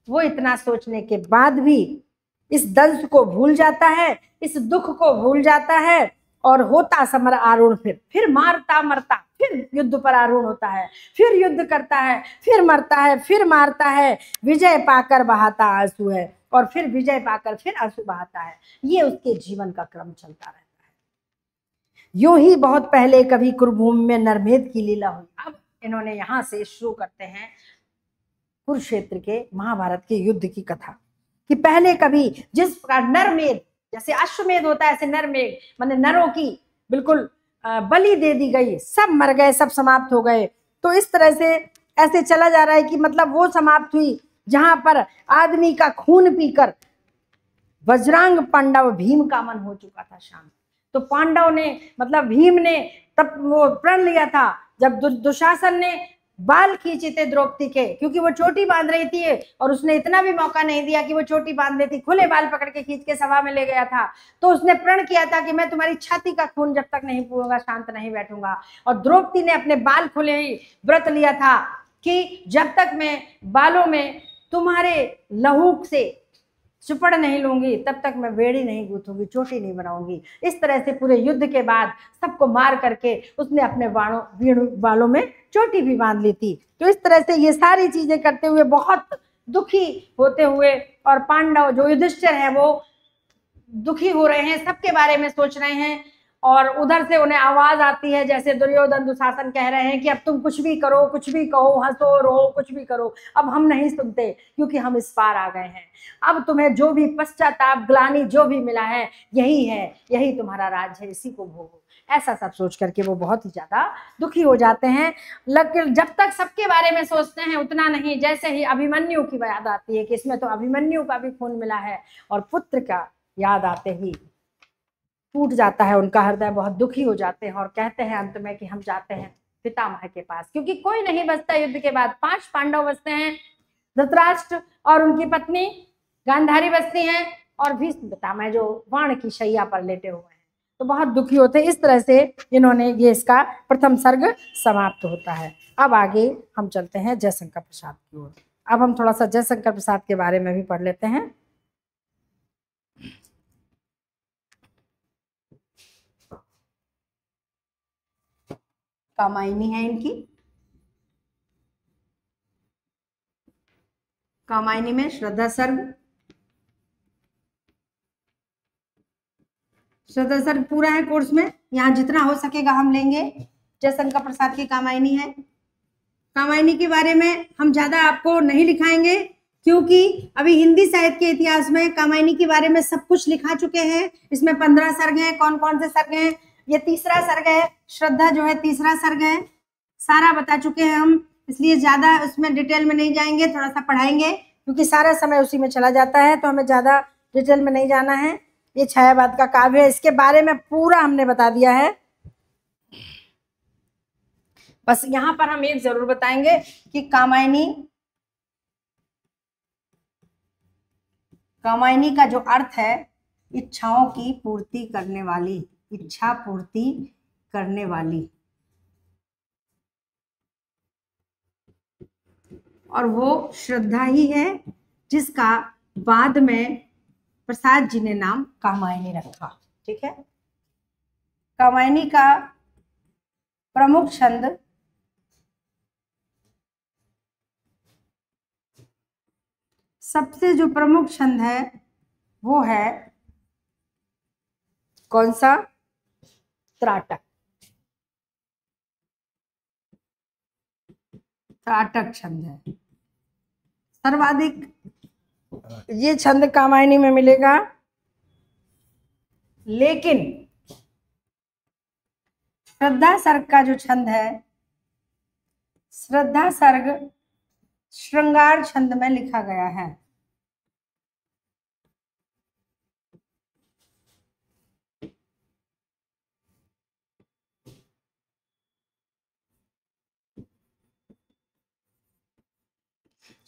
A: वो इतना सोचने के बाद भी इस दंश को भूल जाता है, इस दुख को भूल जाता है और होता समर आरूढ़, फिर मारता मरता फिर युद्ध पर आरूढ़ होता है, फिर युद्ध करता है, फिर मरता है, फिर मारता है, विजय पाकर बहाता आंसू है और फिर विजय पाकर फिर आंसू बहाता है। ये उसके जीवन का क्रम चलता रहता है। यूं ही बहुत पहले कभी कुरुभूमि में नरमेध की लीला हुई। अब इन्होंने यहां से शुरू करते हैं कुरुक्षेत्र के महाभारत के युद्ध की कथा कि पहले कभी जिस प्रकार नरमेध, जैसे अश्वमेध होता है ऐसे नरमेध माने नरों की बिल्कुल बलि दे दी गई, सब मर गए, सब समाप्त हो गए। तो इस तरह से ऐसे चला जा रहा है कि मतलब वो समाप्त हुई जहां पर आदमी का खून पीकर वज्रांग पांडव भीम का मन हो चुका था शांत। तो पांडव ने मतलब भीम ने तब वो प्रण लिया था जब दुशासन ने बाल खींचे थे द्रौपदी के, क्योंकि वो चोटी बांध रही थी और उसने इतना भी मौका नहीं दिया कि वो चोटी बांध देती, खुले बाल पकड़ के खींच के सभा में ले गया था। तो उसने प्रण किया था कि मैं तुम्हारी छाती का खून जब तक नहीं पीऊंगा शांत नहीं बैठूंगा। और द्रौपदी ने अपने बाल खुले ही व्रत लिया था कि जब तक मैं बालों में तुम्हारे लहू से सुपड़ नहीं लूंगी तब तक मैं बेड़ी नहीं गूंथूंगी, चोटी नहीं बनाऊंगी। इस तरह से पूरे युद्ध के बाद सबको मार करके उसने अपने बालों में चोटी भी बांध ली थी। तो इस तरह से ये सारी चीजें करते हुए बहुत दुखी होते हुए, और पांडव जो युधिष्ठिर है वो दुखी हो रहे हैं, सबके बारे में सोच रहे हैं। और उधर से उन्हें आवाज आती है जैसे दुर्योधन दुशासन कह रहे हैं कि अब तुम कुछ भी करो, कुछ भी कहो, हंसो रो, कुछ भी करो, अब हम नहीं सुनते क्योंकि हम इस पार आ गए हैं। अब तुम्हें जो भी पश्चाताप ग्लानि जो भी मिला है यही है, यही तुम्हारा राज है, इसी को भोगो। ऐसा सब सोच करके वो बहुत ही ज्यादा दुखी हो जाते हैं। लेकिन जब तक सबके बारे में सोचते हैं उतना नहीं, जैसे ही अभिमन्यु की याद आती है कि इसमें तो अभिमन्यु का भी खून मिला है, और पुत्र का याद आते ही टूट जाता है उनका हृदय, बहुत दुखी हो जाते हैं और कहते हैं अंत में कि हम जाते हैं पितामह के पास, क्योंकि कोई नहीं बचता युद्ध के बाद। 5 पांडव बचते हैं, धृतराष्ट्र और उनकी पत्नी गांधारी बचती हैं, और भीष्म पितामह जो बाण की शैया पर लेटे हुए हैं। तो बहुत दुखी होते हैं। इस तरह से इन्होंने ये इसका प्रथम सर्ग समाप्त होता है। अब आगे हम चलते हैं जयशंकर प्रसाद की ओर। अब हम थोड़ा सा जयशंकर प्रसाद के बारे में भी पढ़ लेते हैं। कामायनी है इनकी, कामायनी में श्रद्धा सर्ग, श्रद्धा सर्ग पूरा है कोर्स में, यहाँ जितना हो सकेगा हम लेंगे। जयशंकर प्रसाद की कामायनी है। कामायनी के बारे में हम ज्यादा आपको नहीं लिखाएंगे क्योंकि अभी हिंदी साहित्य के इतिहास में कामायनी के बारे में सब कुछ लिखा चुके हैं। इसमें 15 सर्ग हैं। कौन कौन से सर्ग हैं? ये तीसरा सर्ग है, श्रद्धा जो है तीसरा सर्ग है, सारा बता चुके हैं हम, इसलिए ज्यादा उसमें डिटेल में नहीं जाएंगे, थोड़ा सा पढ़ाएंगे क्योंकि सारा समय उसी में चला जाता है, तो हमें ज्यादा डिटेल में नहीं जाना है। ये छायावाद का काव्य है, इसके बारे में पूरा हमने बता दिया है। बस यहाँ पर हम एक जरूर बताएंगे कि कामायनी, कामायनी का जो अर्थ है इच्छाओं की पूर्ति करने वाली, इच्छा पूर्ति करने वाली, और वो श्रद्धा ही है जिसका बाद में प्रसाद जी ने नाम कामायनी रखा। ठीक है, कामायनी का प्रमुख छंद सबसे जो प्रमुख छंद है वो है कौन सा? त्राटक। त्राटक छंद है सर्वाधिक, ये छंद कामायनी में मिलेगा। लेकिन श्रद्धा सर्ग का जो छंद है, श्रद्धा सर्ग श्रृंगार छंद में लिखा गया है।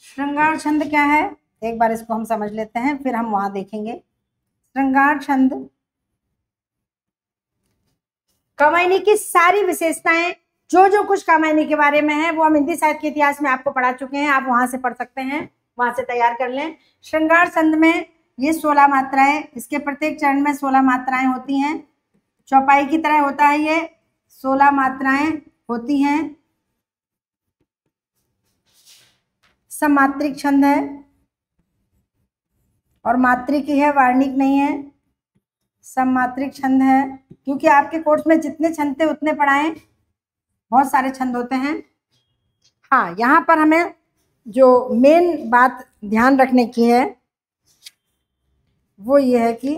A: श्रृंगार छंद क्या है, एक बार इसको हम समझ लेते हैं, फिर हम वहां देखेंगे। श्रृंगार छंद कामायनी की सारी विशेषताएं, जो जो कुछ कामायनी के बारे में है वो हम हिंदी साहित्य के इतिहास में आपको पढ़ा चुके हैं, आप वहां से पढ़ सकते हैं, वहां से तैयार कर लें। श्रृंगार छंद में ये 16 मात्राएं, इसके प्रत्येक चरण में 16 मात्राएं होती हैं, चौपाई की तरह होता है, ये 16 मात्राएं होती हैं। समात्रिक छंद है और मात्रिक ही है, वार्णिक नहीं है, सममात्रिक छंद है। क्योंकि आपके कोर्स में जितने छंद थे उतने पढ़ाए, बहुत सारे छंद होते हैं। हाँ, यहाँ पर हमें जो मेन बात ध्यान रखने की है वो ये है कि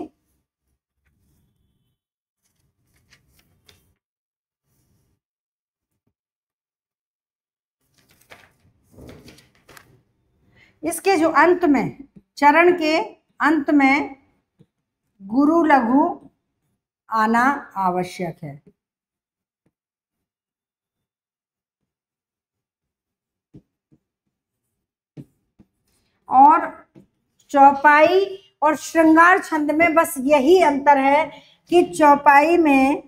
A: इसके जो अंत में, चरण के अंत में गुरु लघु आना आवश्यक है। और चौपाई और श्रृंगार छंद में बस यही अंतर है कि चौपाई में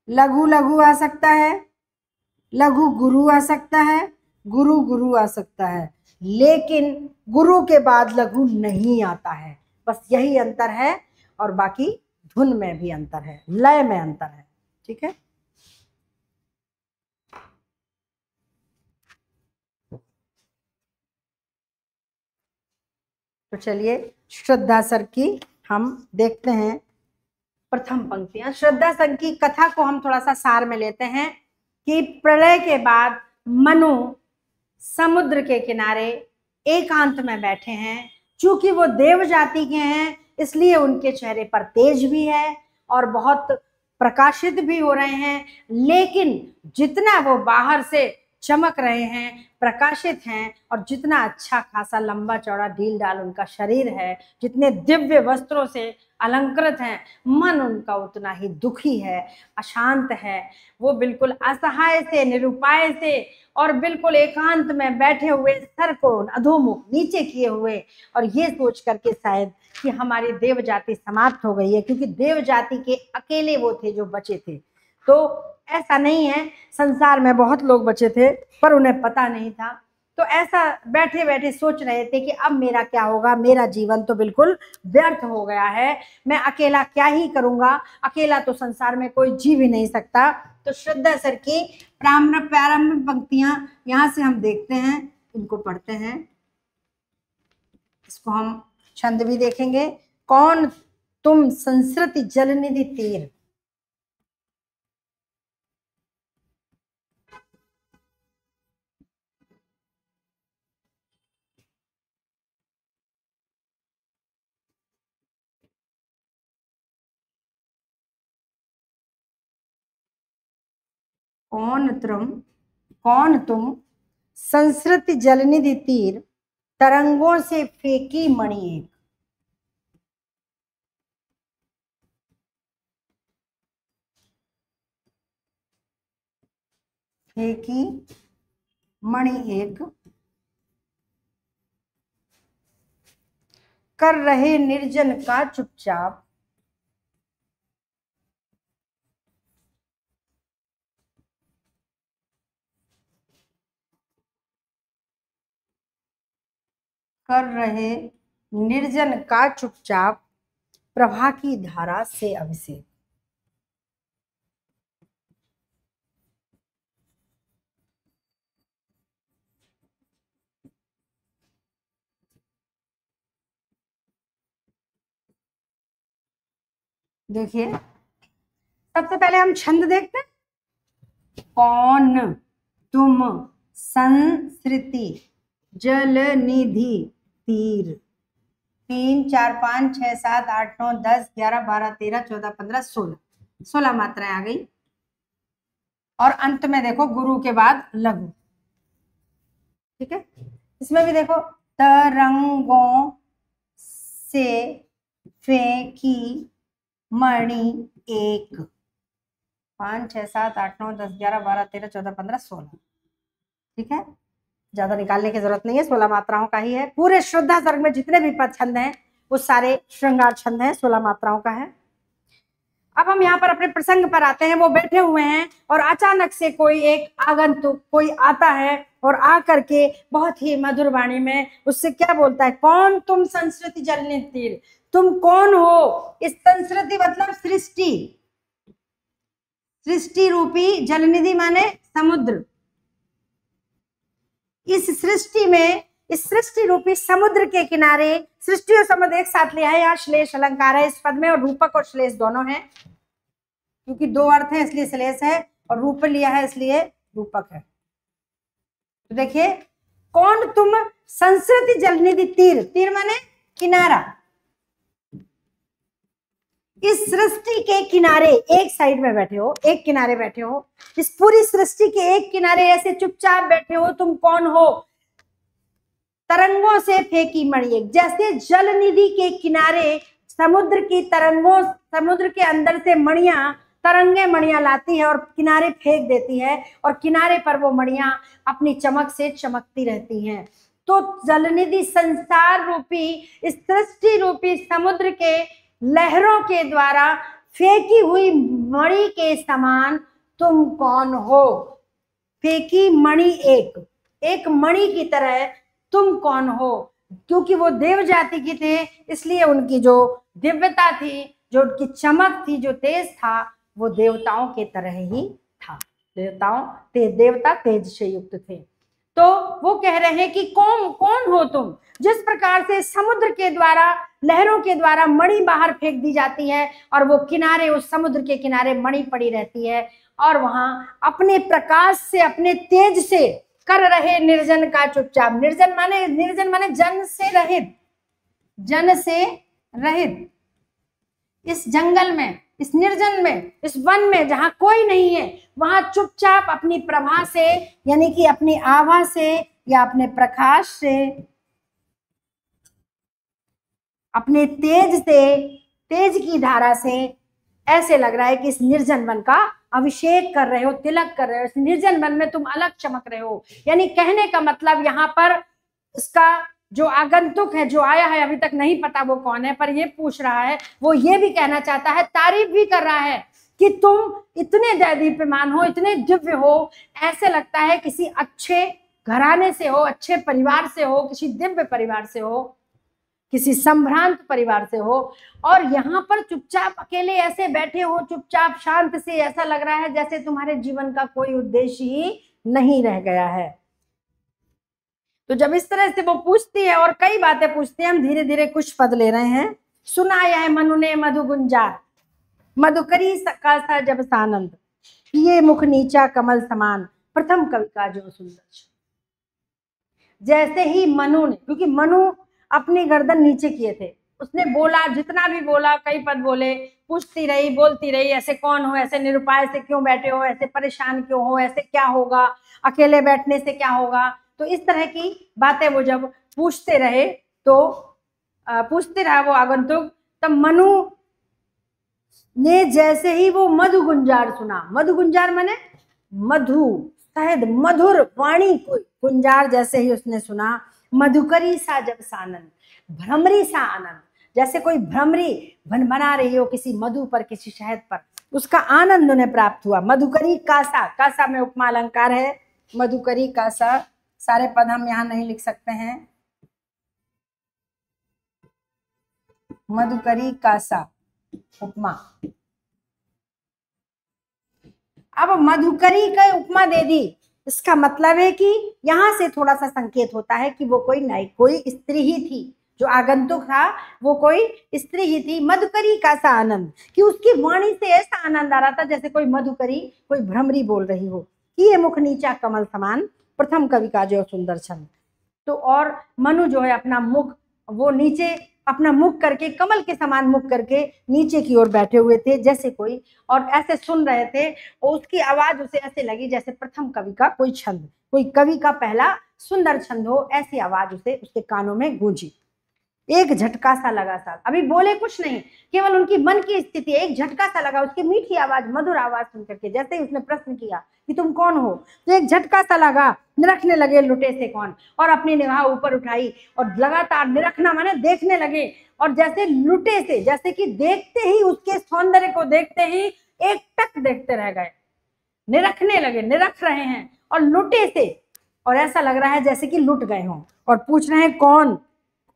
A: लघु लघु आ सकता है, लघु गुरु आ सकता है, गुरु गुरु आ सकता है, लेकिन गुरु के बाद लघु नहीं आता है। बस यही अंतर है, और बाकी धुन में भी अंतर है, लय में अंतर है। ठीक है, तो चलिए श्रद्धा सर की हम देखते हैं प्रथम पंक्तियां। श्रद्धा सर की कथा को हम थोड़ा सा सार में लेते हैं कि प्रलय के बाद मनु समुद्र के किनारे एकांत में बैठे हैं। चूंकि वो देव जाति के हैं इसलिए उनके चेहरे पर तेज भी है और बहुत प्रकाशित भी हो रहे हैं, लेकिन जितना वो बाहर से चमक रहे हैं, प्रकाशित हैं, और जितना अच्छा खासा लंबा चौड़ा ढील डाल उनका शरीर है, जितने दिव्य वस्त्रों से अलंकृत हैं, मन उनका उतना ही दुखी है, अशांत है। वो बिल्कुल असहाय से, निरुपाय से और बिल्कुल एकांत में बैठे हुए, सर को अधोमुख नीचे किए हुए, और ये सोच करके शायद कि हमारी देव जाति समाप्त हो गई है, क्योंकि देव जाति के अकेले वो थे जो बचे थे। तो ऐसा नहीं है, संसार में बहुत लोग बचे थे पर उन्हें पता नहीं था। तो ऐसा बैठे बैठे सोच रहे थे कि अब मेरा क्या होगा, मेरा जीवन तो बिल्कुल व्यर्थ हो गया है, मैं अकेला क्या ही करूंगा, अकेला तो संसार में कोई जी भी नहीं सकता। तो श्रद्धा सर की प्रारंभिक पंक्तियां यहाँ से हम देखते हैं, इनको पढ़ते हैं। इसको हम छंद भी देखेंगे। कौन तुम संस्कृति जलनिधि तीर, कौन तुम संस्कृति जलनिधि तीर, तरंगों से फेंकी मणि एक। फेंकी मणि एक, कर रहे निर्जन का चुपचाप, कर रहे निर्जन का चुपचाप, प्रभा की धारा से अभिषेक। देखिए, सबसे पहले हम छंद देखते हैं। कौन तुम संस्कृति जलनिधि तीर, 3 4 5 6 7 8 9 10 11 12 13 14 15 16, 16 मात्राएं आ गई। और अंत में देखो गुरु के बाद लघु, ठीक है। इसमें भी देखो, तरंगों से फेंकी मणि एक, 5 6 7 8 9 10 11 12 13 14 15 16, ठीक है। ज्यादा निकालने की जरूरत नहीं है, 16 मात्राओं का ही है। पूरे शुद्धा सर्ग में जितने भी पद छंद हैं वो सारे श्रृंगार छंद हैं, 16 मात्राओं का है। अब हम यहाँ पर अपने प्रसंग पर आते हैं। वो बैठे हुए हैं और अचानक से कोई एक आगंतुक कोई आता है और आ करके बहुत ही मधुर वाणी में उससे क्या बोलता है, कौन तुम संस्कृति जलनिधि तीर, तुम कौन हो। इस संस्कृति मतलब सृष्टि, सृष्टि रूपी, जलनिधि माने समुद्र। इस सृष्टि में, इस सृष्टि रूपी समुद्र के किनारे, सृष्टि और समुद्र एक साथ लिया है, यहाँ श्लेष अलंकार है इस पद में, और रूपक और श्लेष दोनों हैं, क्योंकि दो अर्थ है इसलिए श्लेष है, और रूप लिया है इसलिए रूपक है। तो देखिए, कौन तुम संस्कृति जलनिधि तीर, तीर माने किनारा, इस सृष्टि के किनारे एक साइड में बैठे हो, एक किनारे बैठे हो, इस पूरी सृष्टि के एक किनारे ऐसे चुपचाप बैठे हो, तुम कौन हो। तरंगों से फेंकी मणि एक, जैसे जल निधि के किनारे समुद्र की तरंगों, समुद्र के अंदर से मणियां, तरंगे मणियां लाती है और किनारे फेंक देती है, और किनारे पर वो मणियां अपनी चमक से चमकती रहती हैं। तो जलनिधि संसार रूपी, इस सृष्टि रूपी समुद्र के लहरों के द्वारा फेंकी हुई मणि के समान तुम कौन हो। फेंकी मणि एक, एक मणि की तरह तुम कौन हो। क्योंकि वो देव जाति के थे, इसलिए उनकी जो दिव्यता थी, जो उनकी चमक थी, जो तेज था, वो देवताओं के तरह ही था। देवता तेज से युक्त थे। तो वो कह रहे हैं कि कौन हो तुम, जिस प्रकार से समुद्र के द्वारा, लहरों के द्वारा मणि बाहर फेंक दी जाती है और वो किनारे, उस समुद्र के किनारे मणि पड़ी रहती है, और वहां अपने प्रकाश से, अपने तेज से कर रहे निर्जन का चुपचाप। निर्जन माने जन से रहित, जन से रहित, इस जंगल में, इस निर्जन में, इस वन में जहां कोई नहीं है, वहां चुपचाप अपनी प्रभा से, यानी कि अपनी आभा से या अपने प्रकाश से, अपने तेज से, तेज की धारा से ऐसे लग रहा है कि इस निर्जन वन का अभिषेक कर रहे हो, तिलक कर रहे हो। इस निर्जन वन में तुम अलग चमक रहे हो। यानी कहने का मतलब यहाँ पर इसका जो आगंतुक है, जो आया है, अभी तक नहीं पता वो कौन है, पर ये पूछ रहा है, वो ये भी कहना चाहता है, तारीफ भी कर रहा है कि तुम इतने दैदीप्यमान हो, इतने दिव्य हो, ऐसे लगता है किसी अच्छे घराने से हो, अच्छे परिवार से हो, किसी दिव्य परिवार से हो, किसी संभ्रांत परिवार से हो, और यहाँ पर चुपचाप अकेले ऐसे बैठे हो, चुपचाप शांत से, ऐसा लग रहा है जैसे तुम्हारे जीवन का कोई उद्देश्य ही नहीं रह गया है। तो जब इस तरह से वो पूछती है, और कई बातें पूछती है, हम धीरे धीरे कुछ पद ले रहे हैं। सुनाया है मनु ने मधु गुंजार, मधुकरी का सा जब सानंद, पिए मुख नीचा कमल समान, प्रथम कवि का जो सुंदर। जैसे ही मनु ने, क्योंकि मनु अपनी गर्दन नीचे किए थे, उसने बोला, जितना भी बोला, कई पद बोले, पूछती रही, बोलती रही, ऐसे कौन हो, ऐसे निरुपाय से क्यों बैठे हो, ऐसे परेशान क्यों हो, ऐसे क्या होगा, अकेले बैठने से क्या होगा। तो इस तरह की बातें वो जब पूछते रहे, तो पूछते रहा वो आगंतुक, तब मनु ने जैसे ही वो मधु गुंजार सुना, मधु गुंजार माने मधु, सहद मधुर वाणी गुंजार जैसे ही उसने सुना, मधुकरी सा जब सानन, भ्रमरी सा आनंद, जैसे कोई भ्रमरी भनभना रही हो किसी मधु पर, किसी शहद पर, उसका आनंद उन्हें प्राप्त हुआ। मधुकरी कासा, कासा में उपमा अलंकार है, मधुकरी कासा, सारे पद हम यहाँ नहीं लिख सकते हैं। मधुकरी कासा उपमा, अब मधुकरी का उपमा दे दी, इसका मतलब है कि यहां से थोड़ा सा संकेत होता है कि वो कोई स्त्री ही थी, जो आगंतुक था वो कोई स्त्री ही थी। मधुकरी का सा आनंद, कि उसकी वाणी से ऐसा आनंद आ रहा था जैसे कोई मधुकरी, कोई भ्रमरी बोल रही हो। कि ये मुख नीचा कमल समान, प्रथम कवि का जो सुंदर छंद। तो और मनु जो है अपना मुख वो नीचे, अपना मुख करके कमल के समान मुख करके नीचे की ओर बैठे हुए थे जैसे कोई, और ऐसे सुन रहे थे, और उसकी आवाज उसे ऐसे लगी जैसे प्रथम कवि का कोई छंद, कोई कवि का पहला सुंदर छंद हो, ऐसी आवाज उसे उसके कानों में गूंजी। एक झटका सा लगा, साहब अभी बोले कुछ नहीं, केवल उनकी मन की स्थिति, एक झटका सा लगा, उसकी मीठी आवाज, मधुर आवाज सुन करके। जैसे ही उसने प्रश्न किया कि तुम कौन हो, तो एक झटका सा लगा, निरखने लगे लुटे से कौन, और अपनी निगाह ऊपर उठाई और लगातार निरखना माने देखने लगे, और जैसे लुटे से, जैसे कि देखते ही उसके सौंदर्य को देखते ही एक टक देखते रह गए, निरखने लगे, निरख रहे हैं और लुटे से, और ऐसा लग रहा है जैसे कि लुट गए हों, और पूछ रहे हैं कौन,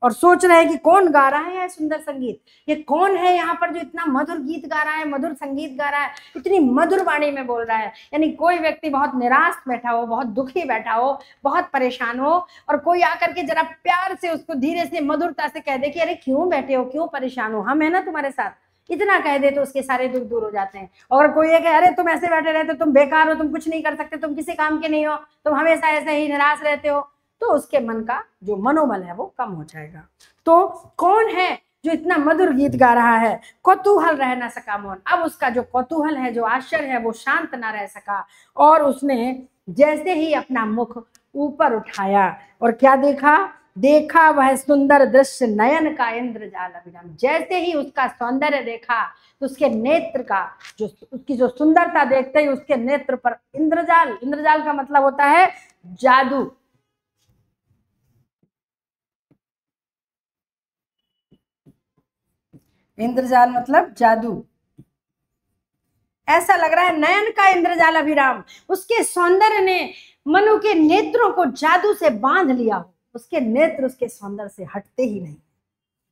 A: और सोच रहे हैं कि कौन गा रहा है सुंदर संगीत, ये कौन है यहाँ पर जो इतना मधुर गीत गा रहा है, मधुर संगीत गा रहा है, इतनी मधुर वाणी में बोल रहा है। यानी कोई व्यक्ति बहुत निराश बैठा हो, बहुत दुखी बैठा हो, बहुत परेशान हो, और कोई आकर के जरा प्यार से उसको धीरे से मधुरता से कह दे कि अरे क्यों बैठे हो, क्यों परेशान हो, हम है ना तुम्हारे साथ, इतना कह दे तो उसके सारे दुख दूर हो जाते हैं। और कोई है कि अरे तुम ऐसे बैठे रहते, तुम बेकार हो, तुम कुछ नहीं कर सकते, तुम किसी काम के नहीं हो, तुम हमेशा ऐसे ही निराश रहते हो, तो उसके मन का जो मनोबल है वो कम हो जाएगा। तो कौन है जो इतना मधुर गीत गा रहा है, कौतूहल रह ना सका मन, अब उसका जो कौतूहल है, जो आश्चर्य है, वो शांत ना रह सका, और उसने जैसे ही अपना मुख ऊपर उठाया और क्या देखा, देखा वह सुंदर दृश्य नयन का इंद्रजाल अभिराम। जैसे ही उसका सौंदर्य देखा तो उसके नेत्र का जो, उसकी जो सुंदरता देखते ही उसके नेत्र पर इंद्रजाल, इंद्रजाल का मतलब होता है जादू, इंद्रजाल मतलब जादू, ऐसा लग रहा है नयन का इंद्रजाल अभिराम, उसके सौंदर्य ने मनु के नेत्रों को जादू से बांध लिया, उसके नेत्र उसके सौंदर्य से हटते ही नहीं।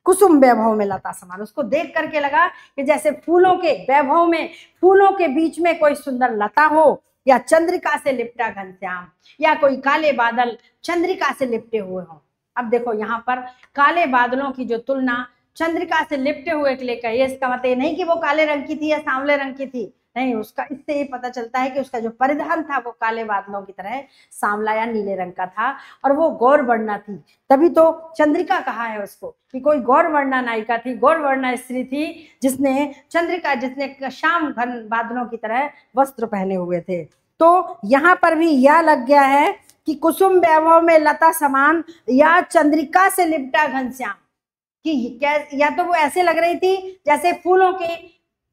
A: कुसुम वैभव में लता समान, उसको देख करके लगा कि जैसे फूलों के वैभव में, फूलों के बीच में कोई सुंदर लता हो, या चंद्रिका से लिपटा घनश्याम, या कोई काले बादल चंद्रिका से लिपटे हुए हों। अब देखो यहाँ पर काले बादलों की जो तुलना चंद्रिका से लिपटे हुए के लिए कही है, इसका मतलब नहीं कि वो काले रंग की थी या सांवले रंग की थी, नहीं, उसका इससे ये पता चलता है कि उसका जो परिधान था वो काले बादलों की तरह सांवला या नीले रंग का था, और वो गौर वर्णा थी, तभी तो चंद्रिका कहा है उसको, कि कोई गौर वर्णा नायिका थी, गौर वर्णा स्त्री थी, जिसने चंद्रिका, जिसने शाम घन बादलों की तरह वस्त्र पहने हुए थे। तो यहाँ पर भी यह लग गया है कि कुसुम वैभव में लता समान, या चंद्रिका से लिपटा घनश्याम, कि क्या, या तो वो ऐसे लग रही थी जैसे फूलों के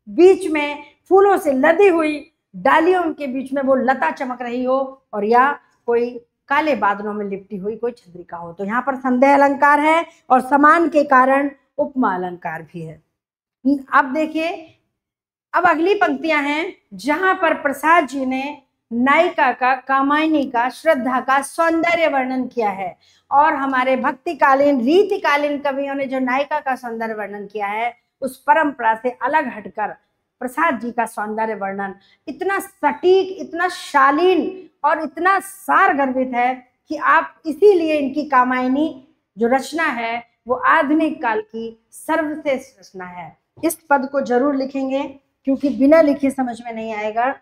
A: बीच में, फूलों से लदी हुई डालियों के बीच में वो लता चमक रही हो, और या कोई काले बादलों में लिपटी हुई कोई चंद्रिका हो। तो यहाँ पर संदेह अलंकार है और समान के कारण उपमा अलंकार भी है। अब देखिए, अब अगली पंक्तियां हैं जहां पर प्रसाद जी ने नायिका का, कामायनी का, श्रद्धा का सौंदर्य वर्णन किया है, और हमारे भक्तिकालीन रीतिकालीन कवियों ने जो नायिका का सौंदर्य वर्णन किया है, उस परंपरा से अलग हटकर प्रसाद जी का सौंदर्य वर्णन इतना सटीक, इतना शालीन और इतना सार गर्भित है कि आप, इसीलिए इनकी कामायनी जो रचना है वो आधुनिक काल की सर्वश्रेष्ठ रचना है। इस पद को जरूर लिखेंगे क्योंकि बिना लिखे समझ में नहीं आएगा।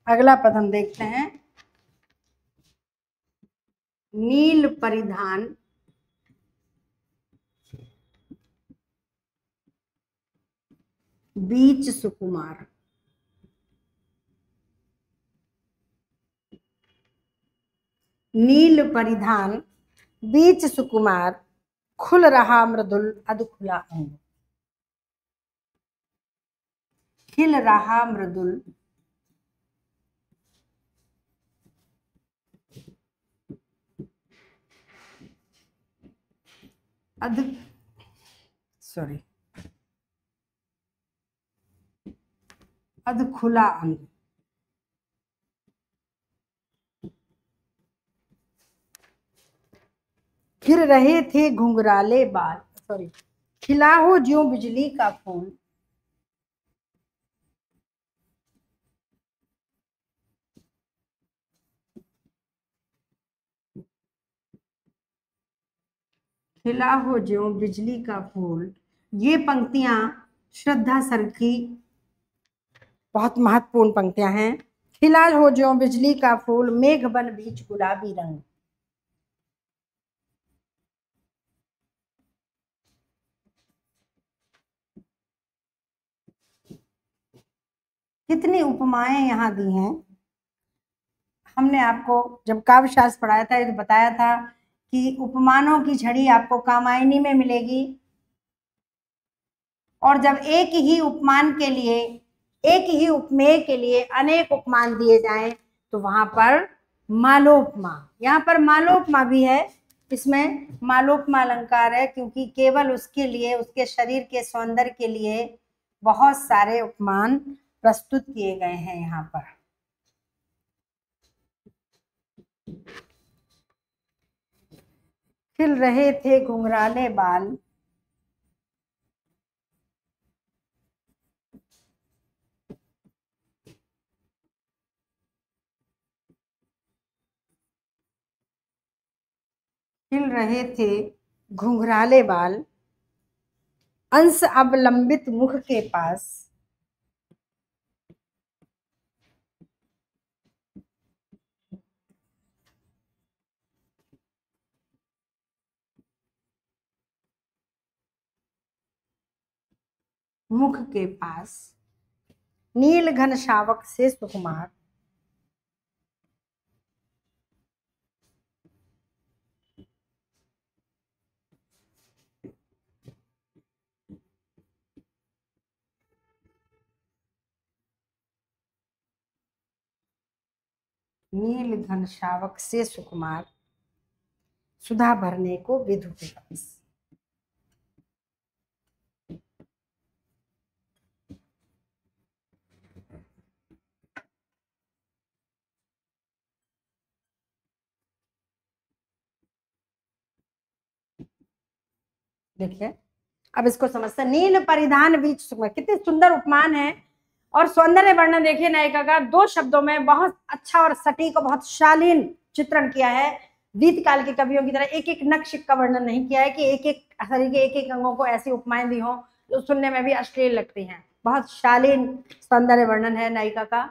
A: अगला पद हम देखते हैं, नील परिधान बीच सुकुमार। नील परिधान बीच सुकुमार, खुल रहा मृदुल अधखुला अंग। खिल रहा मृदुल अध सॉरी अधखुला अंग। फिर रहे थे घुंघराले बाल, सॉरी, खिला हो ज्यों बिजली का फूल। खिला हो ज्यों बिजली का फूल। ये पंक्तियां श्रद्धा सर की बहुत महत्वपूर्ण पंक्तियां हैं। खिला हो ज्यों बिजली का फूल, मेघ बन बीच गुलाबी रंग। कितनी उपमाएं यहाँ दी हैं। हमने आपको जब काव्य शास्त्र पढ़ाया था तो बताया था कि उपमानों की झड़ी आपको कामायनी में मिलेगी, और जब एक ही उपमान के लिए, एक ही उपमेय के लिए अनेक उपमान दिए जाएं तो वहां पर मालोपमा, यहाँ पर मालोपमा भी है। इसमें मालोपमा अलंकार है क्योंकि केवल उसके लिए, उसके शरीर के सौंदर्य के लिए बहुत सारे उपमान प्रस्तुत किए गए हैं यहाँ पर। खिल रहे थे घुंघराले बाल, खिल रहे थे घुंघराले बाल, अंश अवलंबित मुख के पास। मुख के पास नील घन शावक से सुकुमार। नील घन शावक से सुकुमार, सुधा भरने को विधु के पास। देखिए अब इसको समझते, नील परिधान बीच सुकुमार, कितने सुंदर उपमान है। और सौंदर्य वर्णन देखिए नायिका का 2 शब्दों में बहुत अच्छा और सटीक और बहुत शालीन चित्रण किया है। बीत काल के कवियों की तरह एक एक नक्श का वर्णन नहीं किया है कि एक एक शरीर के एक एक अंगों को ऐसी उपमाएं दी हो जो सुनने में भी अश्लील लगती हैं। बहुत शालीन सौंदर्य वर्णन है नायिका का।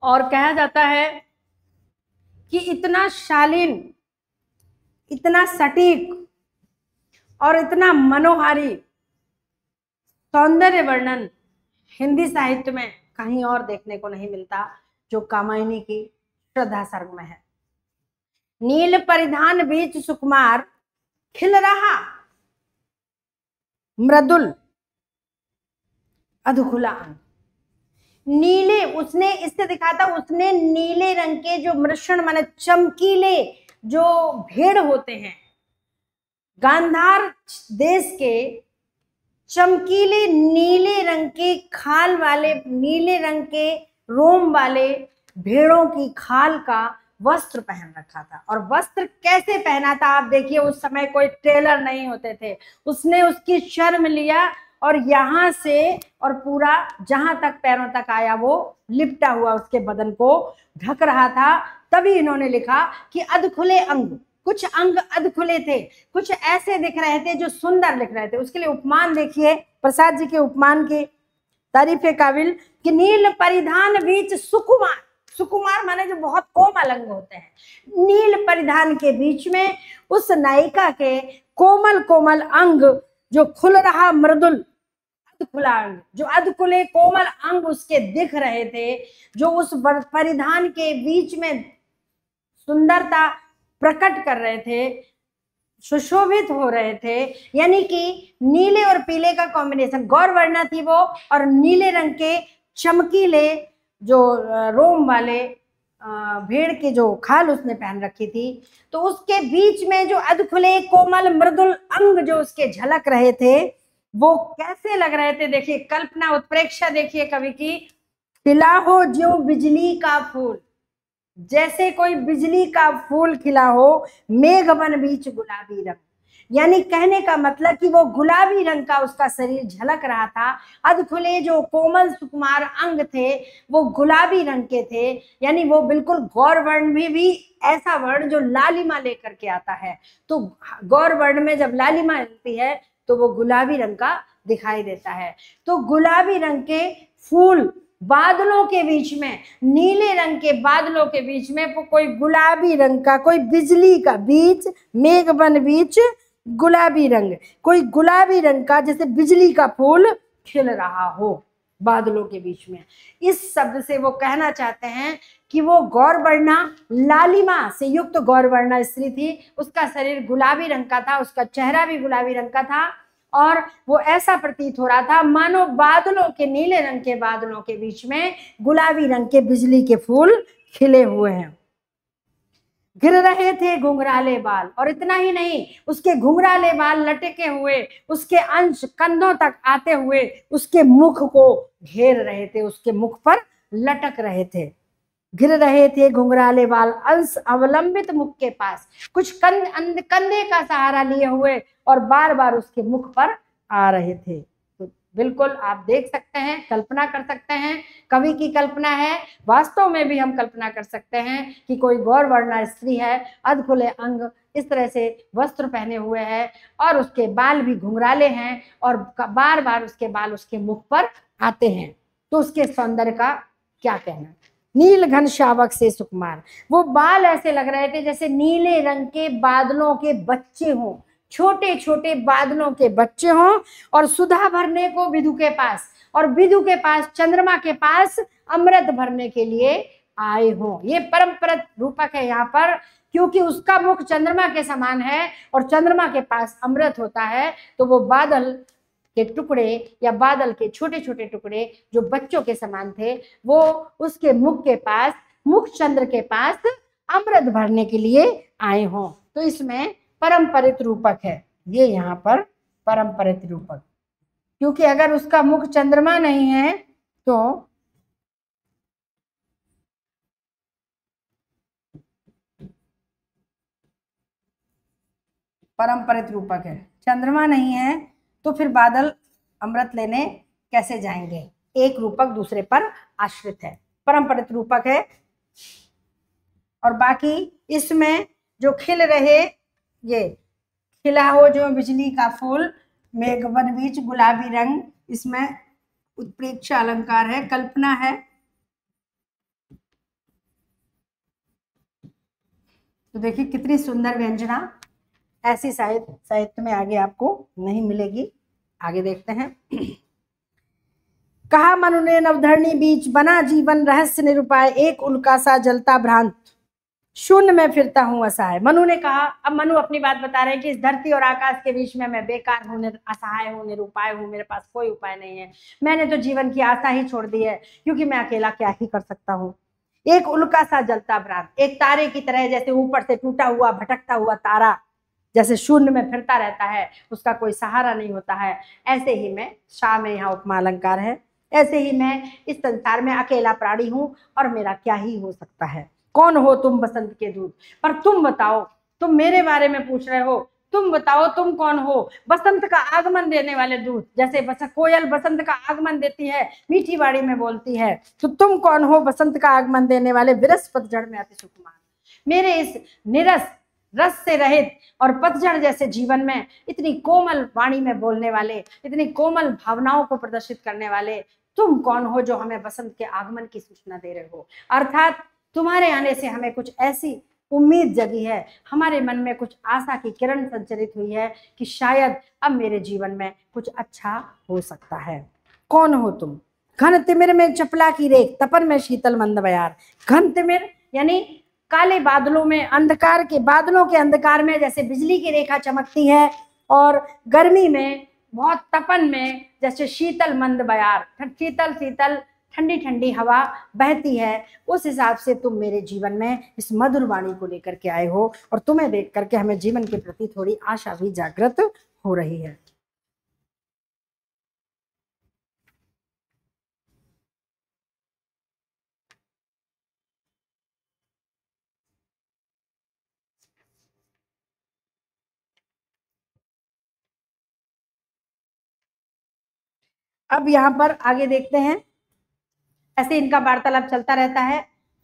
A: और कहा जाता है कि इतना शालीन, इतना सटीक और इतना मनोहारी सौंदर्य वर्णन हिंदी साहित्य में कहीं और देखने को नहीं मिलता जो कामायनी की श्रद्धा सर्ग में है। नील परिधान बीच सुकुमार, खिल रहा मृदुल अधखुला अंग। नीले, उसने इससे दिखा था, उसने नीले रंग के जो मृषण माने चमकीले जो भेड़ होते हैं, गांधार देश के चमकीले नीले रंग के खाल वाले, नीले रंग के रोम वाले भेड़ों की खाल का वस्त्र पहन रखा था। और वस्त्र कैसे पहना था आप देखिए, उस समय कोई टेलर नहीं होते थे। उसने उसकी शर्म लिया और यहाँ से और पूरा जहां तक पैरों तक आया वो लिपटा हुआ उसके बदन को ढक रहा था। तभी इन्होंने लिखा कि अधखुले अंग, कुछ अंग अधखुले थे, कुछ ऐसे दिख रहे थे जो सुंदर लिख रहे थे। उसके लिए उपमान देखिए, प्रसाद जी के उपमान की तारीफ काबिल कि नील परिधान बीच सुकुमार, सुकुमार माने जो बहुत कोमल अंग होते हैं, नील परिधान के बीच में उस नायिका के कोमल कोमल अंग जो खुल रहा मृदुल अधखुला अंग, जो अधखुले कोमल अंग उसके दिख रहे थे, जो उस परिधान के बीच में सुंदरता प्रकट कर रहे थे, सुशोभित हो रहे थे। यानी कि नीले और पीले का कॉम्बिनेशन, गौरवर्णा थी वो, और नीले रंग के चमकीले जो रोम वाले भेड़ की जो खाल उसने पहन रखी थी, तो उसके बीच में जो अधखुले कोमल मृदुल अंग जो उसके झलक रहे थे वो कैसे लग रहे थे। देखिए कल्पना उत्प्रेक्षा देखिए कवि की, खिला हो ज्यों बिजली का फूल, जैसे कोई बिजली का फूल खिला हो, मेघ बन बीच गुलाबी रंग, यानी कहने का मतलब कि वो गुलाबी रंग का उसका शरीर झलक रहा था। अधखुले जो कोमल सुकुमार अंग थे वो गुलाबी रंग के थे, यानी वो बिल्कुल गौर वर्ण में भी ऐसा वर्ण जो लालिमा लेकर के आता है। तो गौर वर्ण में जब लालिमा मिलती है तो वो गुलाबी रंग का दिखाई देता है। तो गुलाबी रंग के फूल बादलों के बीच में, नीले रंग के बादलों के बीच में कोई गुलाबी रंग का, कोई बिजली का बीच, मेघ बन बीच गुलाबी रंग, कोई गुलाबी रंग का जैसे बिजली का फूल खिल रहा हो बादलों के बीच में। इस शब्द से वो कहना चाहते हैं कि वो गौरवर्णा लालिमा से युक्त गौरवर्णा स्त्री थी, उसका शरीर गुलाबी रंग का था, उसका चेहरा भी गुलाबी रंग का था, और वो ऐसा प्रतीत हो रहा था मानो बादलों के, नीले रंग के बादलों के बीच में गुलाबी रंग के बिजली के फूल खिले हुए हैं। गिर रहे थे घुंघराले बाल, और इतना ही नहीं, उसके घुंघराले बाल लटके हुए उसके अंश कंधों तक आते हुए उसके मुख को घेर रहे थे, उसके मुख पर लटक रहे थे। गिर रहे थे घुंघराले बाल अंश अवलंबित मुख के पास, कुछ कंधे का सहारा लिए हुए और बार बार उसके मुख पर आ रहे थे। तो बिल्कुल आप देख सकते हैं, कल्पना कर सकते हैं, कवि की कल्पना है, वास्तव में भी हम कल्पना कर सकते हैं कि कोई गौरवर्णा स्त्री है, अधखुले अंग, इस तरह से वस्त्र पहने हुए है और उसके बाल भी घुंघराले हैं और बार बार उसके बाल उसके मुख पर आते हैं। तो उसके सौंदर्य का क्या कहना। नील घन शावक से सुकुमार, वो बाल ऐसे लग रहे थे जैसे नीले रंग के बादलों के बच्चे हों, छोटे छोटे बादलों के बच्चे हों, और सुधा भरने को विधु के पास, और विधु के पास, चंद्रमा के पास अमृत भरने के लिए आए हों। ये परंपरित रूपक है यहाँ पर, क्योंकि उसका मुख चंद्रमा के समान है और चंद्रमा के पास अमृत होता है, तो वो बादल के टुकड़े या बादल के छोटे छोटे टुकड़े जो बच्चों के समान थे, वो उसके मुख के पास, मुख चंद्र के पास अमृत भरने के लिए आए हों। तो इसमें परंपरित रूपक है ये, यहाँ पर परंपरित रूपक, क्योंकि अगर उसका मुख चंद्रमा नहीं है तो परंपरित रूपक है, चंद्रमा नहीं है तो फिर बादल अमृत लेने कैसे जाएंगे, एक रूपक दूसरे पर आश्रित है, परंपरित रूपक है। और बाकी इसमें जो खिल रहे, ये खिला हो जो बिजली का फूल, मेघ बन बीच गुलाबी रंग, इसमें उत्प्रेक्षा अलंकार है, कल्पना है। तो देखिए कितनी सुंदर व्यंजना, ऐसी साहित्य में आगे आपको नहीं मिलेगी। आगे देखते हैं। कहा मनु ने नवधरणी बीच, बना जीवन रहस्य निरूपाय, एक उल्का सा जलता भ्रांत, शून्य में फिरता हूं असहाय। मनु ने कहा, अब मनु अपनी बात बता रहे हैं कि इस धरती और आकाश के बीच में मैं बेकार हूं, असहाय हूं, निरुपाय हूं, मेरे पास कोई उपाय नहीं है, मैंने तो जीवन की आशा ही छोड़ दी है, क्योंकि मैं अकेला क्या ही कर सकता हूँ। एक उल्का सा जलता भ्रांत, एक तारे की तरह, जैसे ऊपर से टूटा हुआ भटकता हुआ तारा जैसे शून्य में फिरता रहता है, उसका कोई सहारा नहीं होता है, ऐसे ही मैं, शाह में यहाँ उपमा अलंकार है, ऐसे ही मैं इस संसार में अकेला प्राणी हूं और मेरा क्या ही हो सकता है। कौन हो तुम बसंत के दूत, पर तुम बताओ, तुम मेरे बारे में पूछ रहे हो, तुम बताओ तुम कौन हो, बसंत का आगमन देने वाले दूत। जैसे कोयल बसंत का आगमन देती है, मीठी वाणी में बोलती है, तो तुम कौन हो बसंत का आगमन देने वाले विरस पतझड़ में अति सुकुमार। मेरे इस निरस, रस से रहित और पतझड़ जैसे जीवन में इतनी कोमल वाणी में बोलने वाले, इतनी कोमल भावनाओं को प्रदर्शित करने वाले तुम कौन हो जो हमें बसंत के आगमन की सूचना दे रहे हो। अर्थात तुम्हारे आने से हमें कुछ ऐसी उम्मीद जगी है, हमारे मन में कुछ आशा की किरण संचरित हुई है कि शायद अब मेरे जीवन में कुछ अच्छा हो सकता है। कौन हो तुम। घन तिमिर में चपला की रेख, तपन में शीतल मंद बयार। घन तिमिर यानी काले बादलों में, अंधकार के बादलों के अंधकार में जैसे बिजली की रेखा चमकती है, और गर्मी में, बहुत तपन में जैसे शीतल मंद बयार, शीतल शीतल ठंडी ठंडी हवा बहती है, उस हिसाब से तुम मेरे जीवन में इस मधुर वाणी को लेकर के आए हो, और तुम्हें देख करके हमें जीवन के प्रति थोड़ी आशा भी जागृत हो रही है। अब यहाँ पर आगे देखते हैं, ऐसे इनका वार्तालाप चलता रहता है।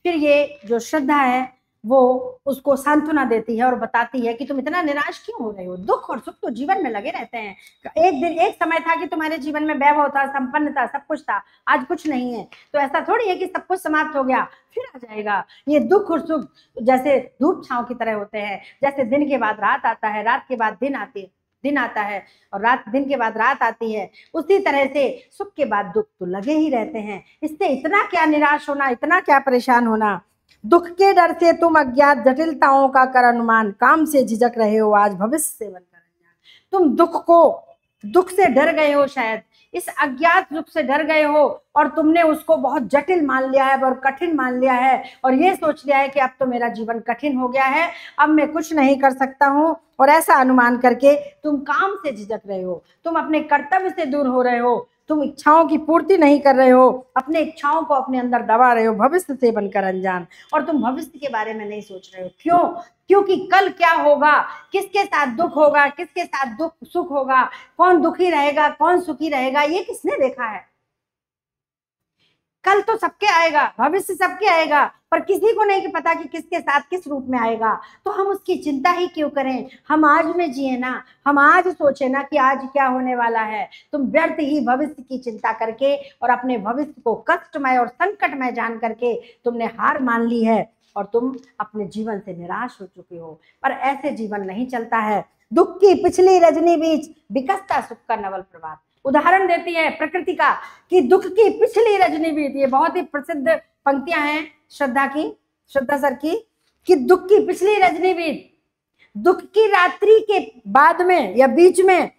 A: फिर ये जो श्रद्धा है वो उसको सांत्वना देती है और बताती है कि तुम इतना निराश क्यों हो रहे हो, दुख और सुख तो जीवन में लगे रहते हैं। एक समय था कि तुम्हारे जीवन में वैभव था, संपन्न था, सब कुछ था, आज कुछ नहीं है। तो ऐसा थोड़ी है कि सब कुछ समाप्त हो गया फिर आ जाएगा। ये दुख और सुख जैसे धूप छांव की तरह होते हैं, जैसे दिन के बाद रात आता है, रात के बाद दिन आता है, और दिन के बाद रात आती है, उसी तरह से सुख के बाद दुख तो लगे ही रहते हैं। इससे इतना क्या निराश होना, इतना क्या परेशान होना। दुख के डर से तुम अज्ञात जटिलताओं का कर अनुमान, काम से झिझक रहे हो आज भविष्य से बनकर अनजान। तुम दुख से डर गए हो, शायद इस अज्ञात दुख से डर गए हो, और तुमने उसको बहुत जटिल मान लिया है और कठिन मान लिया है, और ये सोच लिया है कि अब तो मेरा जीवन कठिन हो गया है, अब मैं कुछ नहीं कर सकता हूँ। और ऐसा अनुमान करके तुम काम से झिझक रहे हो, तुम अपने कर्तव्य से दूर हो रहे हो, तुम इच्छाओं की पूर्ति नहीं कर रहे हो, अपने इच्छाओं को अपने अंदर दबा रहे हो, भविष्य से बनकर अनजान। और तुम भविष्य के बारे में नहीं सोच रहे हो। क्यों? क्योंकि कल क्या होगा, किसके साथ दुख होगा, किसके साथ सुख होगा, कौन दुखी रहेगा, कौन सुखी रहेगा, ये किसने देखा है। कल तो सबके आएगा, भविष्य सबके आएगा, पर किसी को नहीं पता कि किसके साथ किस रूप में आएगा। तो हम उसकी चिंता ही क्यों करें, हम आज में जिए ना, हम आज सोचे ना कि आज क्या होने वाला है। तुम व्यर्थ ही भविष्य की चिंता करके और अपने भविष्य को कष्टमय और संकटमय जान करके तुमने हार मान ली है, और तुम अपने जीवन से निराश हो चुके हो। पर ऐसे जीवन नहीं चलता है। दुख की पिछली रजनी बीच बिकसता सुख का नवल प्रभात। उदाहरण देती है प्रकृति का कि दुख की पिछली रजनी बीत, ये बहुत ही प्रसिद्ध पंक्तियां हैं श्रद्धा सर की, कि दुख की पिछली रजनी बीत, दुख की रात्रि के बाद में या बीच में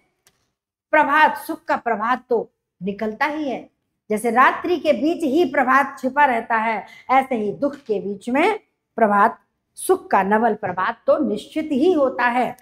A: प्रभात, सुख का प्रभात तो निकलता ही है। जैसे रात्रि के बीच ही प्रभात छिपा रहता है, ऐसे ही दुख के बीच में प्रभात, सुख का नवल प्रभात तो निश्चित ही होता है।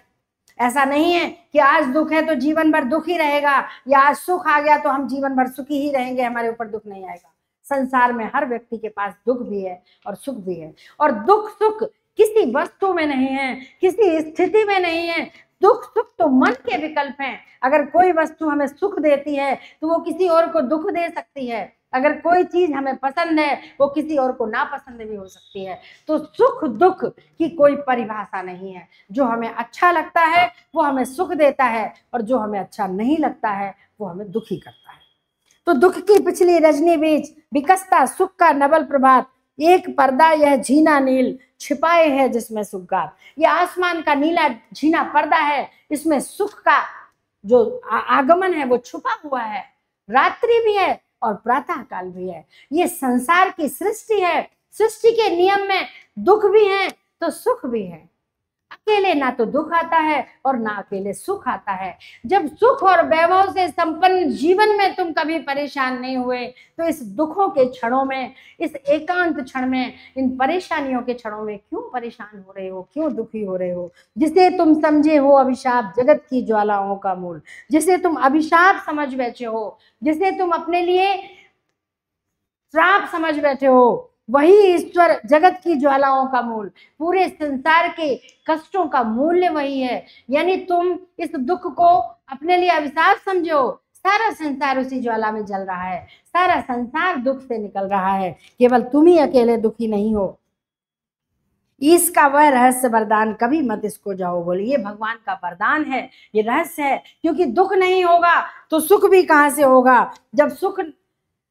A: ऐसा नहीं है कि आज दुख है तो जीवन भर दुख ही रहेगा, या आज सुख आ गया तो हम जीवन भर सुखी ही रहेंगे, हमारे ऊपर दुख नहीं आएगा। संसार में हर व्यक्ति के पास दुख भी है और सुख भी है, और दुख सुख किसी वस्तु में नहीं है, किसी स्थिति में नहीं है। दुख सुख तो मन के विकल्प हैं। अगर कोई वस्तु हमें सुख देती है तो वो किसी और को दुख दे सकती है। अगर कोई चीज हमें पसंद है वो किसी और को नापसंद भी हो सकती है। तो सुख दुख की कोई परिभाषा नहीं है। जो हमें अच्छा लगता है वो हमें सुख देता है, और जो हमें अच्छा नहीं लगता है वो हमें दुखी करता है। तो दुख की पिछली रजनी बीच बिकसता सुख का नवल प्रभात, एक पर्दा यह झीना नील छिपाए है जिसमें सुगात। ये आसमान का नीला झीना पर्दा है, इसमें सुख का जो आगमन है वो छुपा हुआ है। रात्रि भी है और प्रातः काल भी है। ये संसार की सृष्टि है। सृष्टि के नियम में दुख भी है तो सुख भी है। अकेले ना तो दुख आता है और ना अकेले सुख आता है। जब सुख और वैभव से संपन्न जीवन में तुम कभी परेशान नहीं हुए, तो इस दुखों के क्षणों में, इस एकांत क्षण में, इन परेशानियों के क्षणों में क्यों परेशान हो रहे हो, क्यों दुखी हो रहे हो। जिसे तुम समझे हो अभिशाप जगत की ज्वालाओं का मूल, जिसे तुम अभिशाप समझ बैठे हो, जिसे तुम अपने लिए श्राप समझ बैठे हो, वही ईश्वर जगत की ज्वालाओं का मूल, पूरे संसार के कष्टों का मूल्य वही है। यानी तुम इस दुख को अपने लिए अभिशाप समझो। सारा संसार उसी ज्वाला में जल रहा है, सारा संसार दुख से निकल रहा है, केवल तुम ही अकेले दुखी नहीं हो। इसका वह रहस्य वरदान कभी मत इसको जाओ बोले। ये भगवान का वरदान है, ये रहस्य है। क्योंकि दुख नहीं होगा तो सुख भी कहाँ से होगा। जब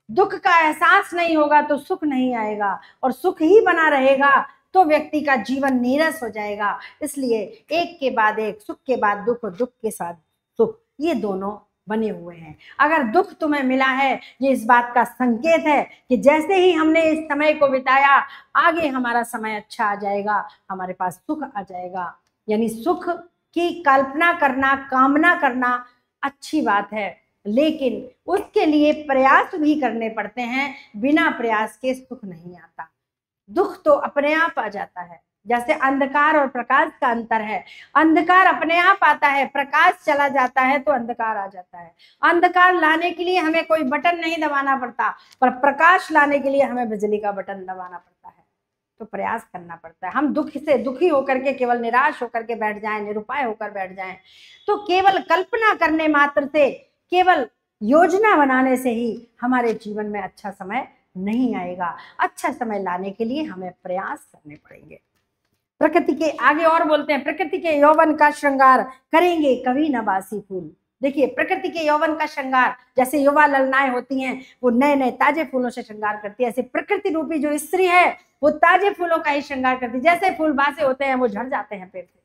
A: दुख का एहसास नहीं होगा तो सुख नहीं आएगा, और सुख ही बना रहेगा तो व्यक्ति का जीवन नीरस हो जाएगा। इसलिए एक के बाद एक, सुख के बाद दुख और दुख के साथ सुख, ये दोनों बने हुए हैं। अगर दुख तुम्हें मिला है, ये इस बात का संकेत है कि जैसे ही हमने इस समय को बिताया, आगे हमारा समय अच्छा आ जाएगा, हमारे पास सुख आ जाएगा। यानी सुख की कल्पना करना, कामना करना अच्छी बात है, लेकिन उसके लिए प्रयास भी करने पड़ते हैं। बिना प्रयास के सुख नहीं आता। दुख तो अपने आप आ जाता है, जैसे अंधकार और प्रकाश का अंतर है। अंधकार अपने आप आता है, प्रकाश चला जाता है तो अंधकार आ जाता है। अंधकार लाने के लिए हमें कोई बटन नहीं दबाना पड़ता, पर प्रकाश लाने के लिए हमें बिजली का बटन दबाना पड़ता है। तो प्रयास करना पड़ता है। हम दुख से दुखी होकर के केवल निराश होकर के बैठ जाएं, निरुपाय होकर बैठ जाएं, तो केवल कल्पना करने मात्र से, केवल योजना बनाने से ही हमारे जीवन में अच्छा समय नहीं आएगा। अच्छा समय लाने के लिए हमें प्रयास करने पड़ेंगे। प्रकृति के आगे और बोलते हैं, प्रकृति के यौवन का श्रृंगार करेंगे कभी न बासी फूल। देखिए, प्रकृति के यौवन का श्रृंगार, जैसे युवा ललनाएं होती हैं वो नए नए ताजे फूलों से श्रृंगार करती है, ऐसे प्रकृति रूपी जो स्त्री है वो ताजे फूलों का ही श्रृंगार करती है। जैसे फूल बासे होते हैं वो झड़ जाते हैं पेड़ से।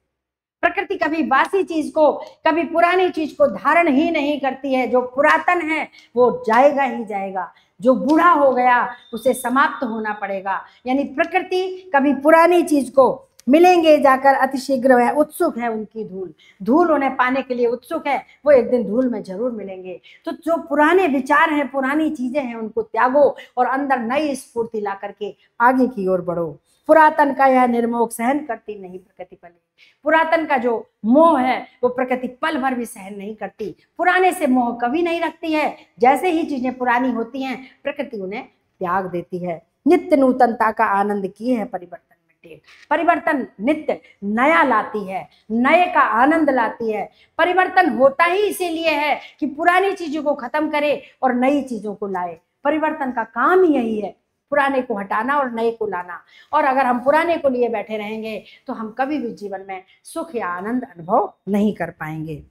A: प्रकृति कभी बासी चीज को, कभी पुरानी चीज को धारण ही नहीं करती है। जो पुरातन है वो जाएगा ही जाएगा, जो बूढ़ा हो गया उसे समाप्त होना पड़ेगा। यानी प्रकृति कभी पुरानी चीज को मिलेंगे जाकर अतिशीघ्र है, उत्सुक है उनकी धूल, धूल उन्हें पाने के लिए उत्सुक है, वो एक दिन धूल में जरूर मिलेंगे। तो जो पुराने विचार हैं, पुरानी चीजें हैं, उनको त्यागो और अंदर नई स्फूर्ति ला करके आगे की ओर बढ़ो। पुरातन का यह निर्मोह सहन करती नहीं प्रकृति पल। पुरातन का जो मोह है वो प्रकृति पल भर भी सहन नहीं करती। पुराने से मोह कभी नहीं रखती है। जैसे ही चीजें पुरानी होती हैं प्रकृति उन्हें त्याग देती है। नित्य नूतनता का आनंद किए है परिवर्तन। परिवर्तन नित्य नया लाती है, नए का आनंद लाती है। परिवर्तन होता ही इसीलिए है कि पुरानी चीजों को खत्म करे और नई चीजों को लाए। परिवर्तन का काम ही यही है, पुराने को हटाना और नए को लाना। और अगर हम पुराने को लिए बैठे रहेंगे तो हम कभी भी जीवन में सुख या आनंद अनुभव नहीं कर पाएंगे।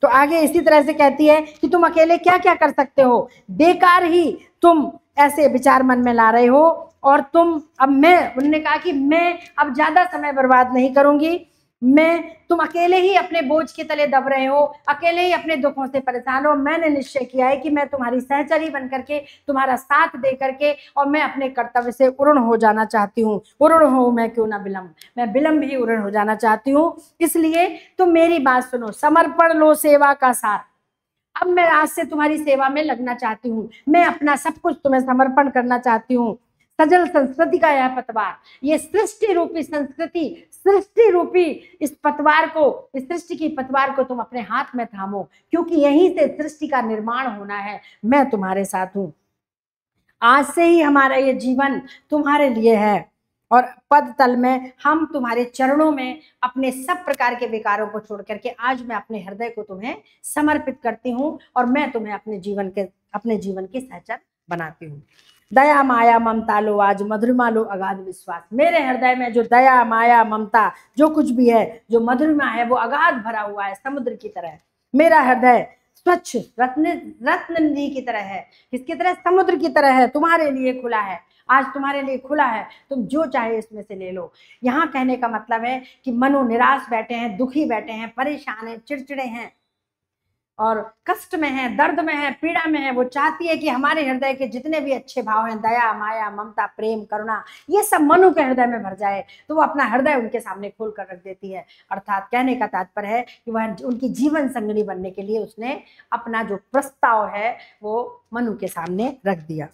A: तो आगे इसी तरह से कहती है कि तुम अकेले क्या क्या कर सकते हो, बेकार ही तुम ऐसे विचार मन में ला रहे हो। और उन्होंने कहा कि मैं अब ज्यादा समय बर्बाद नहीं करूंगी, तुम अकेले ही अपने बोझ के तले दब रहे हो, अकेले ही अपने दुखों से परेशान हो। मैंने निश्चय किया है कि मैं तुम्हारी सहचरी बन करके, तुम्हारा साथ दे करके, और मैं अपने कर्तव्य से उर्ण हो जाना चाहती हूँ। उर्ण हो मैं क्यों ना विलम्ब, मैं विलम्ब ही उर्ण हो जाना चाहती हूँ। इसलिए तुम मेरी बात सुनो, समर्पण लो सेवा का सार। अब मैं आज से तुम्हारी सेवा में लगना चाहती हूँ, मैं अपना सब कुछ तुम्हें समर्पण करना चाहती हूँ। सजल संस्कृति का यह पतवार, ये सृष्टि रूपी संस्कृति, सृष्टि रूपी इस पतवार को, इस सृष्टि की पतवार को तुम अपने हाथ में थामो, क्योंकि यहीं से सृष्टि का निर्माण होना है। मैं तुम्हारे साथ हूं। आज से ही हमारा ये जीवन तुम्हारे लिए है और पद तल में हम तुम्हारे चरणों में अपने सब प्रकार के विकारों को छोड़ करके आज मैं अपने हृदय को तुम्हें समर्पित करती हूँ और मैं तुम्हें अपने जीवन की सहचर बनाती हूँ। दया माया ममता लो आज मधुरिमा लो अगाध विश्वास। मेरे हृदय में जो दया माया ममता जो कुछ भी है, जो मधुरिमा है, वो अगाध भरा हुआ है, समुद्र की तरह। मेरा हृदय स्वच्छ रत्न निधि की तरह है। किसकी तरह? समुद्र की तरह है। तुम्हारे लिए खुला है, आज तुम्हारे लिए खुला है, तुम जो चाहे इसमें से ले लो। यहाँ कहने का मतलब है कि मनु निराश बैठे हैं, दुखी बैठे हैं, परेशान हैं, चिड़चिड़े हैं और कष्ट में है, दर्द में है, पीड़ा में है। वो चाहती है कि हमारे हृदय के जितने भी अच्छे भाव हैं, दया माया ममता प्रेम करुणा, ये सब मनु के हृदय में भर जाए। तो वो अपना हृदय उनके सामने खोल कर रख देती है। अर्थात कहने का तात्पर्य है कि वह उनकी जीवन संगिनी बनने के लिए उसने अपना जो प्रस्ताव है वो मनु के सामने रख दिया।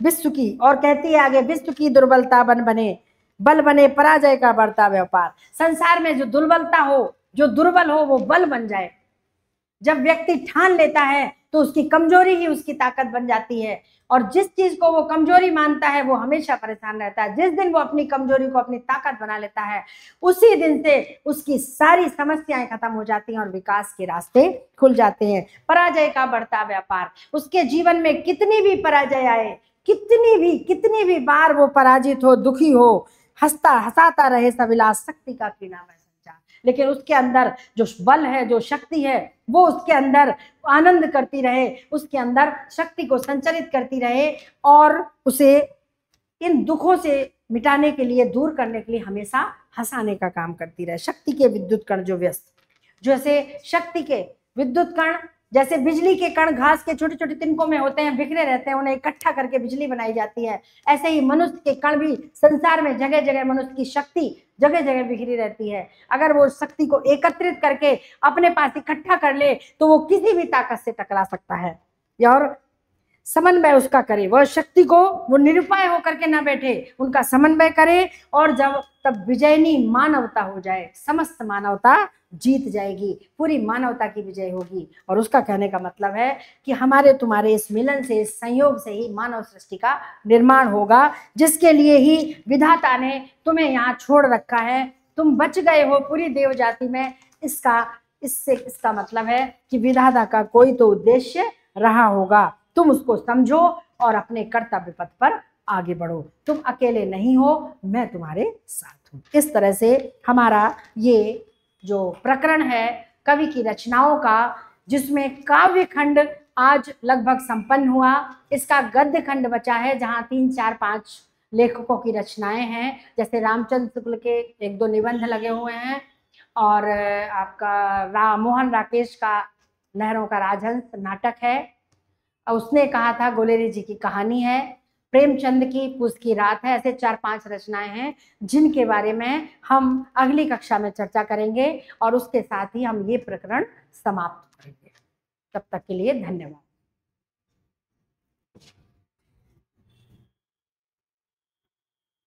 A: विश्व की, और कहती है आगे, विश्व की दुर्बलता बल बने पराजय का बढ़ता व्यापार। संसार में जो दुर्बलता हो, जो दुर्बल हो, वो बल बन जाए। जब व्यक्ति ठान लेता है तो उसकी कमजोरी ही उसकी ताकत बन जाती है, और जिस चीज को वो कमजोरी मानता है वो हमेशा परेशान रहता है। जिस दिन वो अपनी कमजोरी को अपनी ताकत बना लेता है, उसी दिन से उसकी सारी समस्याएं खत्म हो जाती हैं और विकास के रास्ते खुल जाते हैं। पराजय का बढ़ता व्यापार, उसके जीवन में कितनी भी पराजय आए, कितनी भी बार वो पराजित हो, दुखी हो, हंसाता रहे सविलास शक्ति का कीना में संचार, लेकिन उसके अंदर जो बल है, जो शक्ति है, वो उसके अंदर आनंद करती रहे, उसके अंदर शक्ति को संचरित करती रहे और उसे इन दुखों से मिटाने के लिए, दूर करने के लिए हमेशा हंसाने का काम करती रहे। शक्ति के विद्युत कण जो व्यस्त, जैसे शक्ति के विद्युत कण जैसे बिजली के कण घास के छोटे छोटे तिनकों में होते हैं, बिखरे रहते हैं, उन्हें इकट्ठा करके बिजली बनाई जाती है, ऐसे ही मनुष्य के कण भी संसार में जगह जगह मनुष्य की शक्ति जगह जगह बिखरी रहती है। अगर वो शक्ति को एकत्रित करके अपने पास इकट्ठा कर ले तो वो किसी भी ताकत से टकरा सकता है और समन्वय उसका करे। वह शक्ति को वो निरुपाय होकर के ना बैठे, उनका समन्वय करे और जब तब विजयनी मानवता हो जाए, समस्त मानवता जीत जाएगी, पूरी मानवता की विजय होगी। और उसका कहने का मतलब है कि हमारे तुम्हारे इस मिलन से, इस संयोग से ही मानव सृष्टि का निर्माण होगा, जिसके लिए ही विधाता ने तुम्हें यहाँ छोड़ रखा है। तुम बच गए हो पूरी देव जाति में। इसका मतलब है कि विधाता का कोई तो उद्देश्य रहा होगा। तुम उसको समझो और अपने कर्तव्य पथ पर आगे बढ़ो। तुम अकेले नहीं हो, मैं तुम्हारे साथ हूँ। इस तरह से हमारा ये जो प्रकरण है कवि की रचनाओं का, जिसमें काव्य खंड आज लगभग संपन्न हुआ, इसका गद्य खंड बचा है जहाँ 3, 4, 5 लेखकों की रचनाएं हैं। जैसे रामचंद्र शुक्ल के 1-2 निबंध लगे हुए हैं और आपका मोहन राकेश का लहरों का राजहंस नाटक है, उसने कहा था गोलेरी जी की कहानी है, प्रेमचंद की पूस की रात है। ऐसे 4-5 रचनाएं हैं जिनके बारे में हम अगली कक्षा में चर्चा करेंगे और उसके साथ ही हम ये प्रकरण समाप्त करेंगे। तब तक के लिए धन्यवाद।